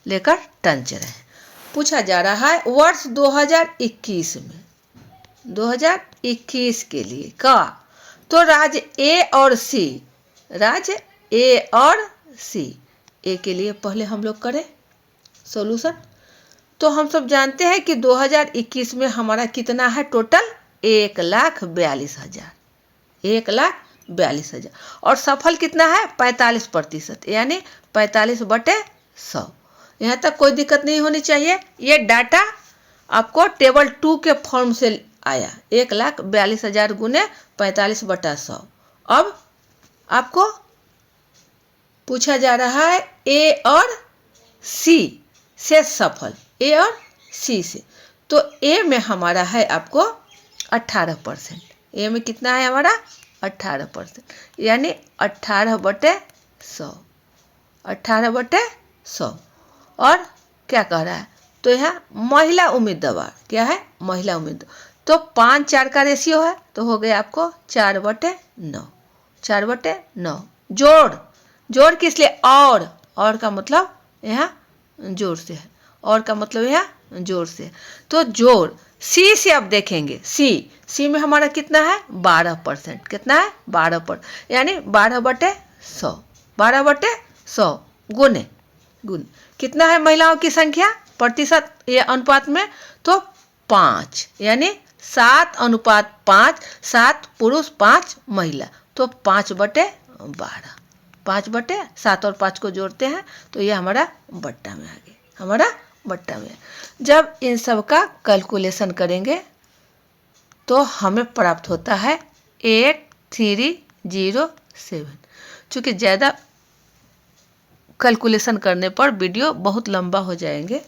लेकर टन चले। पूछा जा रहा है वर्ष 2021 में, 2021 के लिए का, तो राज्य ए और सी, राज्य ए और सी, ए के लिए पहले हम लोग करें सॉल्यूशन। तो हम सब जानते हैं कि 2021 में हमारा कितना है टोटल 1,42,000, 1,42,000 और सफल कितना है 45%, यानी 45/100। यहाँ तक कोई दिक्कत नहीं होनी चाहिए। ये डाटा आपको टेबल 2 के फॉर्म से आया, 1,42,000 गुने 45/100। अब आपको पूछा जा रहा है ए और सी से सफल, ए और सी से। तो ए में हमारा है आपको 18%, ए में कितना है हमारा 18%, यानी 18/100, 18/100। और क्या कह रहा है, तो यहाँ महिला उम्मीदवार क्या है, महिला उम्मीदवार। तो 5-4 का रेशियो है तो हो गया आपको 4/9, 4/9। जोड़ किस लिए? और का मतलब यहाँ जोड़ से है, और का मतलब यहाँ जोड़ से है। तो जोड़ सी से आप देखेंगे, सी में हमारा कितना है? 12%। कितना है? 12%, यानी 12/100, 12/100 गुने कितना है महिलाओं की संख्या प्रतिशत ये अनुपात में? तो 5, यानी 7:5, 7 पुरुष 5 महिला, तो 5/12, 5/7 और 5 को जोड़ते हैं तो ये हमारा बट्टा में आ गया, हमारा बट्टा में। जब इन सब का कैलकुलेशन करेंगे तो हमें प्राप्त होता है 8307। चूँकि ज़्यादा कैलकुलेशन करने पर वीडियो बहुत लंबा हो जाएंगे,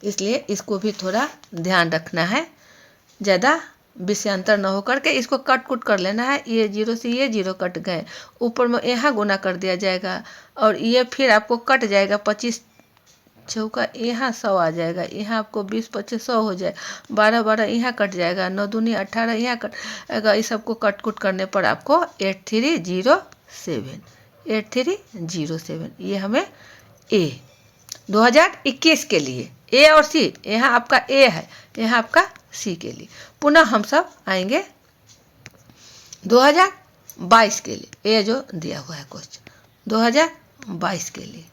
इसलिए इसको भी थोड़ा ध्यान रखना है, ज़्यादा विषयांतर न होकर के इसको कट कुट कर लेना है। ये 0 से ये 0 कट गए, ऊपर में यहाँ गुना कर दिया जाएगा और ये फिर आपको कट जाएगा, 25 चौका यहाँ 100 आ जाएगा, यहाँ आपको 20-25 100 हो जाए, 12-12 यहाँ कट जाएगा, 9 दूनी 18 यहाँ कट जाएगा। इस सबको कट कुट करने पर आपको 8307 ये हमें ए 2021 के लिए ए और सी, यहाँ आपका ए है, यहाँ आपका सी के लिए। पुनः हम सब आएंगे 2022 के लिए, ये जो दिया हुआ है क्वेश्चन 2022 के लिए।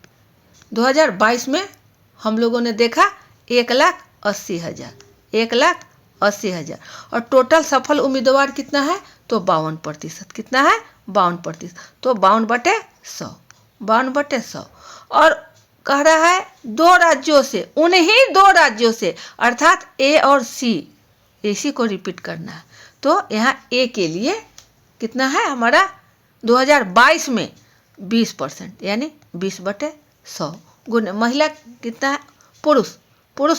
2022 में हम लोगों ने देखा 1,80,000, 1,80,000 और टोटल सफल उम्मीदवार कितना है? तो 52%। कितना है? 52%। तो 52/100, 52/100। और कह रहा है 2 राज्यों से, उन्हीं 2 राज्यों से, अर्थात ए और सी, इसी को रिपीट करना है। तो यहाँ ए के लिए कितना है हमारा? 2022 में 20%, यानी 20/100 गुने महिला कितना है? पुरुष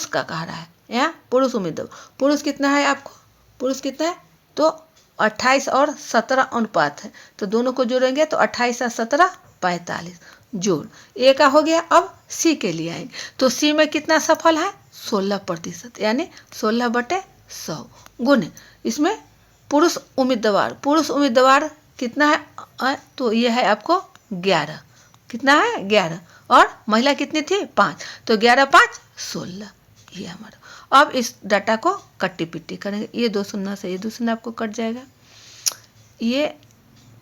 का कह रहा है, यहाँ पुरुष उम्मीदवार, पुरुष कितना है आपको? पुरुष कितना है? तो 28 और 17 अनुपात है, तो दोनों को जोड़ेंगे तो 28 और 17 45 जोड़ ए का हो गया। अब सी के लिए आएंगे तो सी में कितना सफल है? 16%, यानी 16/100 गुने इसमें पुरुष उम्मीदवार कितना है? तो ये है आपको 11। कितना है? 11। और महिला कितनी थी? 5, तो 11×5 16, ये हमारा। अब इस डाटा को कट्टी पिट्टी करेंगे, ये 2 शून्य से ये 2 शून्य आपको कट जाएगा। ये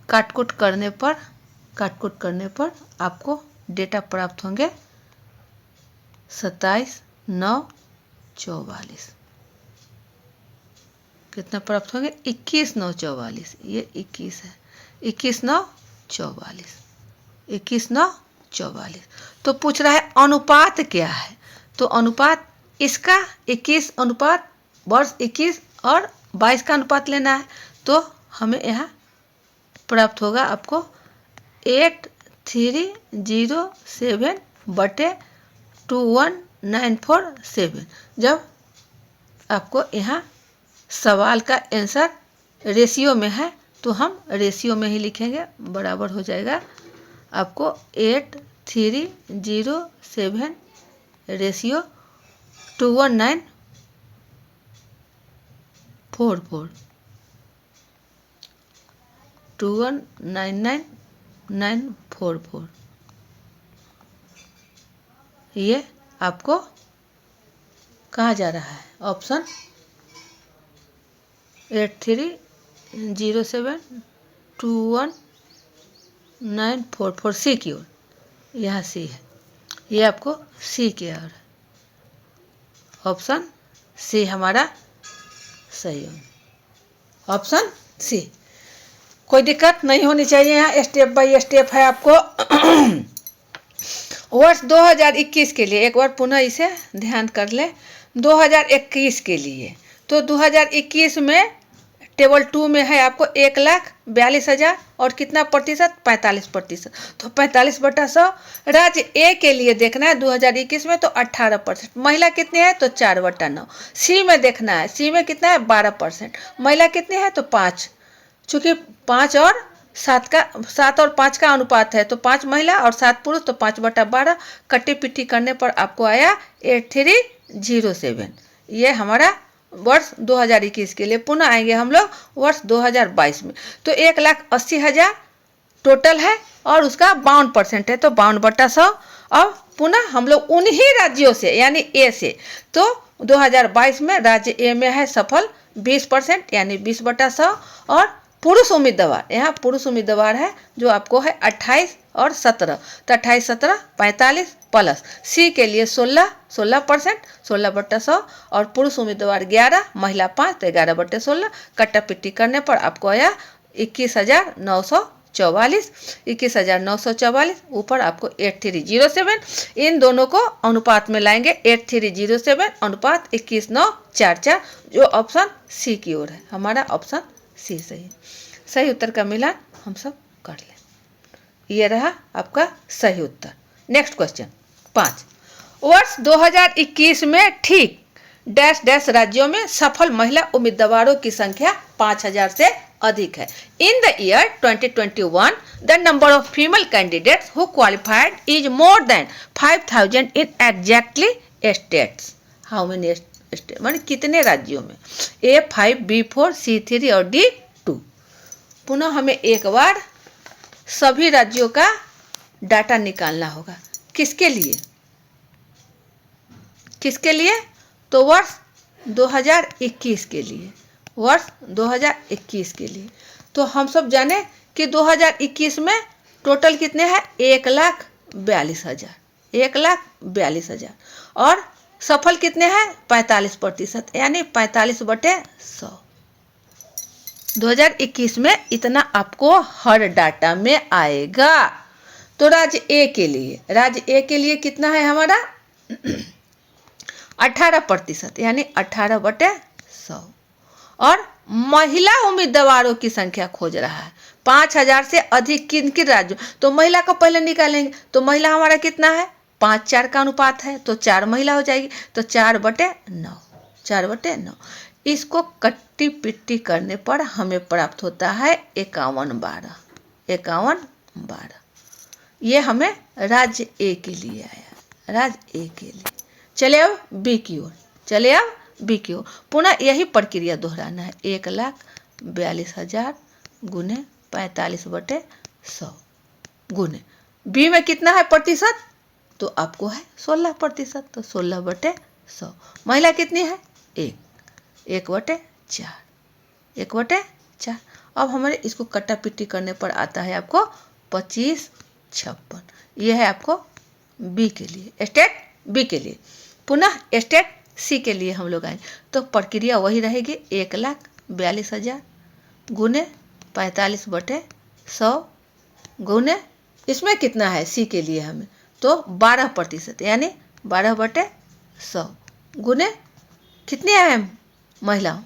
काटकुट करने पर आपको डेटा प्राप्त होंगे 27,944। कितना प्राप्त होंगे? 21,944, ये 21 है, 21,944, 21,944। तो पूछ रहा है अनुपात क्या है? तो अनुपात इसका 21 अनुपात वर्ष 21 और 22 का अनुपात लेना है। तो हमें यहाँ प्राप्त होगा आपको 8307/21947। जब आपको यहाँ सवाल का आंसर रेशियो में है तो हम रेशियो में ही लिखेंगे, बराबर हो जाएगा आपको 8307 रेशियो 21944, 2199944। ये आपको कहाँ जा रहा है? ऑप्शन 8307219944 सी की ओर, यहाँ सी है, ये आपको सी की ओर, ऑप्शन सी हमारा सही है, ऑप्शन सी। कोई दिक्कत नहीं होनी चाहिए, यहाँ स्टेप बाय स्टेप है आपको। वर्ष 2021 के लिए एक बार पुनः इसे ध्यान कर ले। 2021 के लिए तो 2021 में टेबल 2 में है आपको 1,42,000 और कितना प्रतिशत? 45%। तो 45/100। राज्य ए के लिए देखना है 2021 में तो 18%। महिला कितनी है? तो 4/9। सी में देखना है, सी में कितना है? 12%। महिला कितनी है? तो 5। चूँकि 5 और 7 और 5 का अनुपात है तो 5 महिला और 7 पुरुष, तो 5/12। कट्टी पिट्टी करने पर आपको आया 8307। ये हमारा वर्ष 2021 के लिए। पुनः आएंगे हम लोग वर्ष 2022 में, तो 1,80,000 टोटल है और उसका 52% है, तो 52/100। अब पुनः हम लोग उन्हीं राज्यों से यानी ए से, तो 2022 में राज्य ए में है सफल 20% यानी 20/100, और पुरुष उम्मीदवार, यहाँ पुरुष उम्मीदवार है जो आपको है 28 और 17, तो 28, 17, 45 प्लस सी के लिए 16% 16/100, और पुरुष उम्मीदवार 11, महिला 5, तो 11/16। कट्टा पिट्टी करने पर आपको आया 21,944, 21,944। ऊपर आपको 8307, इन दोनों को अनुपात में लाएंगे 8307 अनुपात 21,944, जो ऑप्शन सी की ओर है। हमारा ऑप्शन सी सही उत्तर का मिलान हम सब कर लें। ये रहा आपका सही उत्तर। नेक्स्ट क्वेश्चन 5, वर्ष 2021 में ठीक डैश डैश राज्यों में सफल महिला उम्मीदवारों की संख्या 5,000 से अधिक है। In the year 2021 the number of female candidates who qualified is more than 5,000 in exactly states. How many state, माने कितने राज्यों में? A5, B4, C3 और D2। पुनः हमें एक बार सभी राज्यों का डाटा निकालना होगा। किसके लिए? किसके लिए? तो वर्ष 2021 के लिए, वर्ष 2021 के लिए। तो हम सब जाने कि 2021 में टोटल कितने हैं? 1,42,000, 1,42,000, और सफल कितने हैं? 45% यानी 45/100। 2021 में इतना आपको हर डाटा में आएगा। तो राज्य ए के लिए, राज्य ए के लिए कितना है हमारा? 18% यानी 18/100, और महिला उम्मीदवारों की संख्या खोज रहा है 5,000 से अधिक किन किन राज्यों। तो महिला को पहले निकालेंगे, तो महिला हमारा कितना है? 5-4 का अनुपात है, तो 4 महिला हो जाएगी, तो 4/9, 4/9। इसको कट्टी पिट्टी करने पर हमें प्राप्त होता है 51/12, 51/12। ये हमें राज्य ए के लिए आया, राज्य ए के लिए। चले अब बी की ओर, चले अब बी की ओर। पुनः यही प्रक्रिया दोहराना है। 1,42,000 गुने 45/100 गुने बी में कितना है प्रतिशत? तो आपको है 16%, तो 16/100। महिला कितनी है? 1/4, 1/4। अब हमारे इसको कट्टा पिट्टी करने पर आता है आपको 25/56। ये है आपको बी के लिए, स्टेट बी के लिए। पुनः स्टेट सी के लिए हम लोग आएंगे, तो प्रक्रिया वही रहेगी। 1,42,000 गुने 45/100 गुने, इसमें कितना है सी के लिए हमें? तो 12% यानी 12/100 गुने कितने हैं महिला?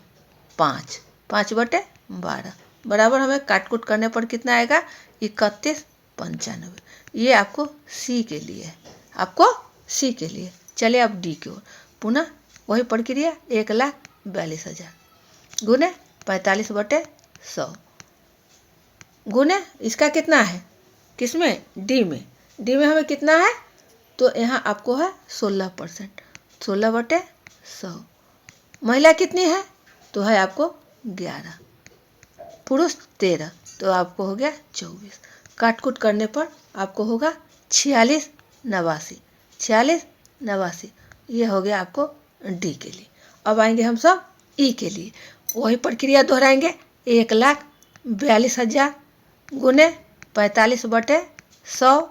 5, 5/12 बराबर। हमें काटकूट करने पर कितना आएगा? 31,95। ये आपको सी के लिए है, आपको सी के लिए। चले अब डी की ओर। पुनः वही प्रक्रिया 1,42,000 गुने 45/100 गुने इसका कितना है? किसमें? डी में। डी में हमें कितना है? तो यहाँ आपको है 16%, 16/100। महिला कितनी है? तो है आपको 11, पुरुष 13, तो आपको हो गया 24। काटकूट करने पर आपको होगा 46,89, 46,89। ये हो गया आपको डी के लिए। अब आएंगे हम सब ई के लिए, वही प्रक्रिया दोहराएंगे। 1,42,000 गुने 45/100,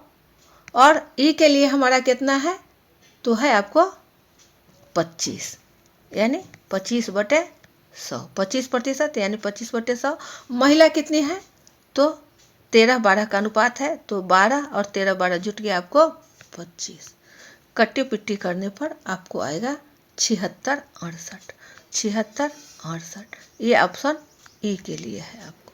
और ई के लिए हमारा कितना है? तो है आपको 25 यानी 25/100, 25% यानी 25/100। महिला कितनी है? तो 13-12 का अनुपात है, तो 12 और 13-12 जुट गया आपको 25। कट्टी पिट्टी करने पर आपको आएगा 76-68, 76-68। ये ऑप्शन ई के लिए है, आपको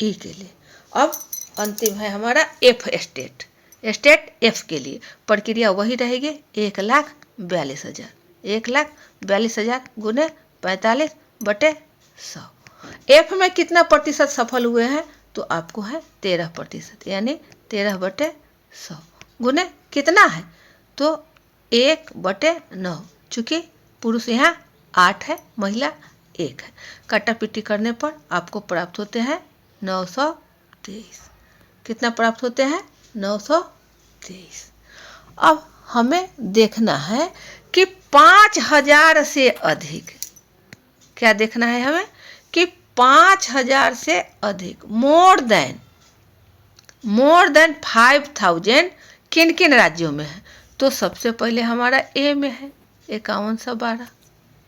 ई के लिए। अब अंतिम है हमारा एफ स्टेट, स्टेट एफ के लिए प्रक्रिया वही रहेगी। 1,42,000, 1,42,000 गुने 45/100। एफ में कितना प्रतिशत सफल हुए हैं? तो आपको है 13% यानी 13/100 गुने कितना है? तो 1/9, चूँकि पुरुष यहाँ 8 है, महिला 1 है। काटापीटी करने पर आपको प्राप्त होते हैं 923। कितना प्राप्त होते हैं? 923। अब हमें देखना है कि 5000 से अधिक, क्या देखना है हमें कि 5000 से अधिक, मोर देन 5000 किन किन राज्यों में है? तो सबसे पहले हमारा ए में है 5112।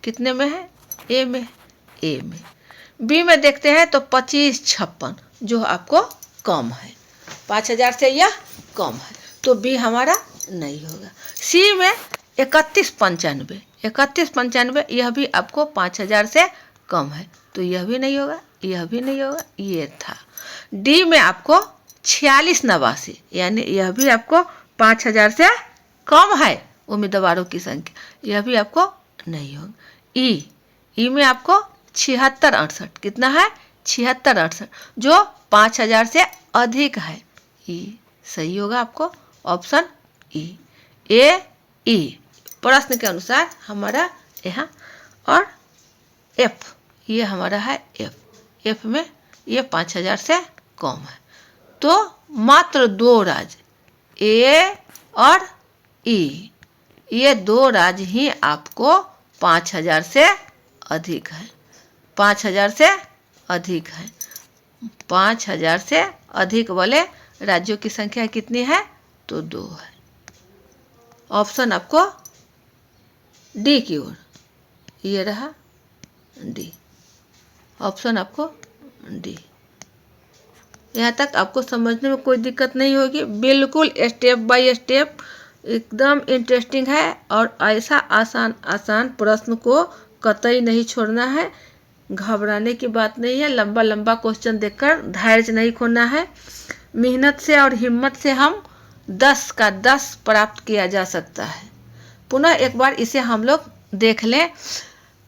कितने में है? ए में है, ए में। बी में देखते हैं तो 2556, जो आपको कम है, 5000 से यह कम है, तो बी हमारा नहीं होगा। सी में 3195, यह भी आपको 5000 से कम है, तो यह भी नहीं होगा, यह भी नहीं होगा, ये था। डी में आपको 4689, यानी यह भी आपको 5000 से कम है उम्मीदवारों की संख्या, यह भी आपको नहीं होगा। ई में आपको 7668, कितना है? 7668, जो 5000 से अधिक है, ई सही होगा आपको, ऑप्शन ई। ई प्रश्न के अनुसार हमारा यहाँ, और एफ ये हमारा है एफ में ये 5000 से कम है। तो मात्र 2 राज्य ए और ई, ये 2 राज्य ही आपको 5000 से अधिक है, 5000 से अधिक है। 5000 से अधिक वाले राज्यों की संख्या कितनी है? तो 2 है। ऑप्शन आपको डी की ओर, ये रहा डी, ऑप्शन आपको डी। यहाँ तक आपको समझने में कोई दिक्कत नहीं होगी, बिल्कुल स्टेप बाय स्टेप एकदम इंटरेस्टिंग है, और ऐसा आसान प्रश्न को कतई नहीं छोड़ना है, घबराने की बात नहीं है। लंबा लंबा क्वेश्चन देखकर धैर्य नहीं खोना है, मेहनत से और हिम्मत से हम 10 का 10 प्राप्त किया जा सकता है। पुनः एक बार इसे हम लोग देख लें।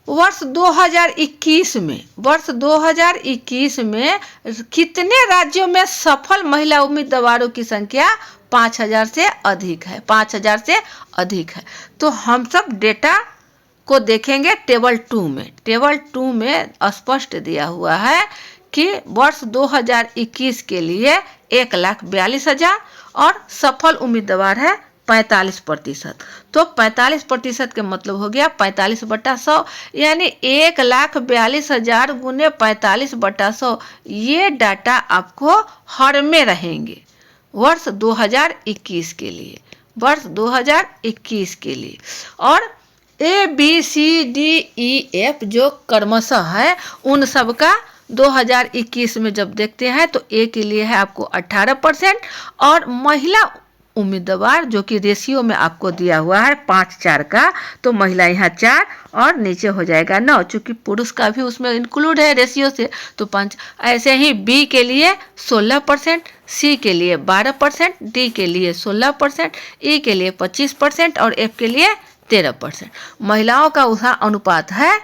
वर्ष 2021 में कितने राज्यों में सफल महिला उम्मीदवारों की संख्या 5000 से अधिक है? 5000 से अधिक है। तो हम सब डेटा को देखेंगे टेबल 2 में। टेबल 2 में स्पष्ट दिया हुआ है कि वर्ष 2021 के लिए 1,42,000 और सफल उम्मीदवार है 45%। तो 45% के मतलब हो गया 45/100, यानी 1,42,000 गुने 45/100। ये डाटा आपको हर में रहेंगे वर्ष 2021 के लिए, वर्ष 2021 के लिए। और A B C D E F जो क्रमशः है, उन सब का 2021 में जब देखते हैं तो ए के लिए है आपको 18%, और महिला उम्मीदवार जो कि रेशियो में आपको दिया हुआ है 5-4 का, तो महिला यहाँ 4 और नीचे हो जाएगा 9, चूंकि पुरुष का भी उसमें इंक्लूड है रेशियो से, तो 5। ऐसे ही बी के लिए 16%, सी के लिए 12%, डी के लिए 16%, ई के लिए 25% और एफ के लिए 13%। महिलाओं का उसका अनुपात है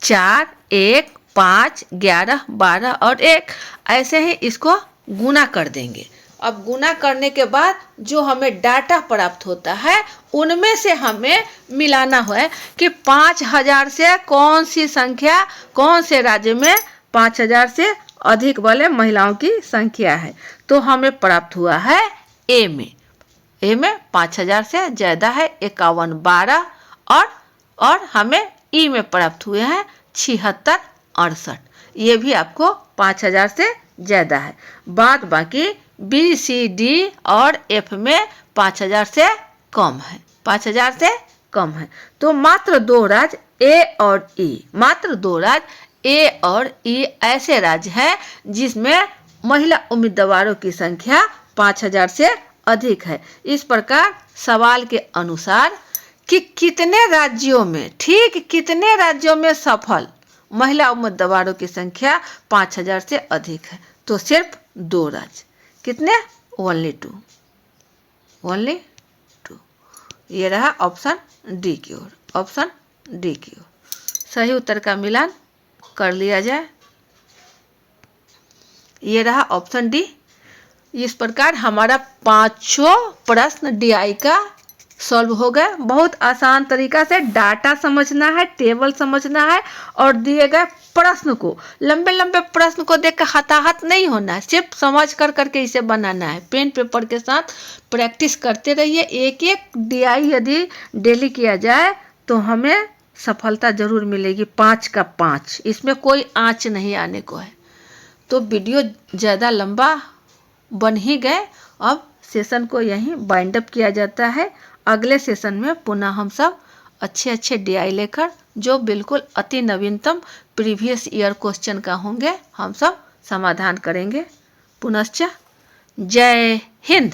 4, 1, 5, 11, 12 और 1। ऐसे ही इसको गुना कर देंगे। अब गुना करने के बाद जो हमें डाटा प्राप्त होता है, उनमें से हमें मिलाना है कि 5000 से कौन सी संख्या, कौन से राज्य में 5000 से अधिक वाले महिलाओं की संख्या है। तो हमें प्राप्त हुआ है ए में 5000 से ज़्यादा है 5112, और हमें ई में प्राप्त हुए हैं 7668। ये भी आपको 5000 से ज़्यादा है। बाद बाकी बी सी डी और एफ में 5000 से कम है, 5000 से कम है। तो मात्र 2 राज्य ए और ई, मात्र 2 राज्य ए और ई ऐसे राज्य हैं जिसमें महिला उम्मीदवारों की संख्या 5000 से अधिक है। इस प्रकार सवाल के अनुसार कि कितने राज्यों में, ठीक कितने राज्यों में सफल महिला उम्मीदवारों की संख्या 5000 से अधिक है, तो सिर्फ 2 राज्य। कितने? ओनली 2। ये रहा ऑप्शन डी की ओर, ऑप्शन डी की ओर। सही उत्तर का मिलान कर लिया जाए। ये रहा ऑप्शन डी। इस प्रकार हमारा 5 प्रश्न डीआई का सॉल्व हो गए। बहुत आसान तरीका से डाटा समझना है, टेबल समझना है और दिए गए प्रश्न को, लंबे लंबे प्रश्न को देख कर हताहत नहीं होना है, सिर्फ समझ कर करके इसे बनाना है। पेन पेपर के साथ प्रैक्टिस करते रहिए। एक एक DI यदि डेली किया जाए तो हमें सफलता जरूर मिलेगी। 5 का 5, इसमें कोई आँच नहीं आने को है। तो वीडियो ज़्यादा लंबा बन ही गए, अब सेशन को यहीं बाइंड अप किया जाता है। अगले सेशन में पुनः हम सब अच्छे अच्छे DI लेकर, जो बिल्कुल अति नवीनतम प्रीवियस ईयर क्वेश्चन का होंगे, हम सब समाधान करेंगे। पुनश्च जय हिंद।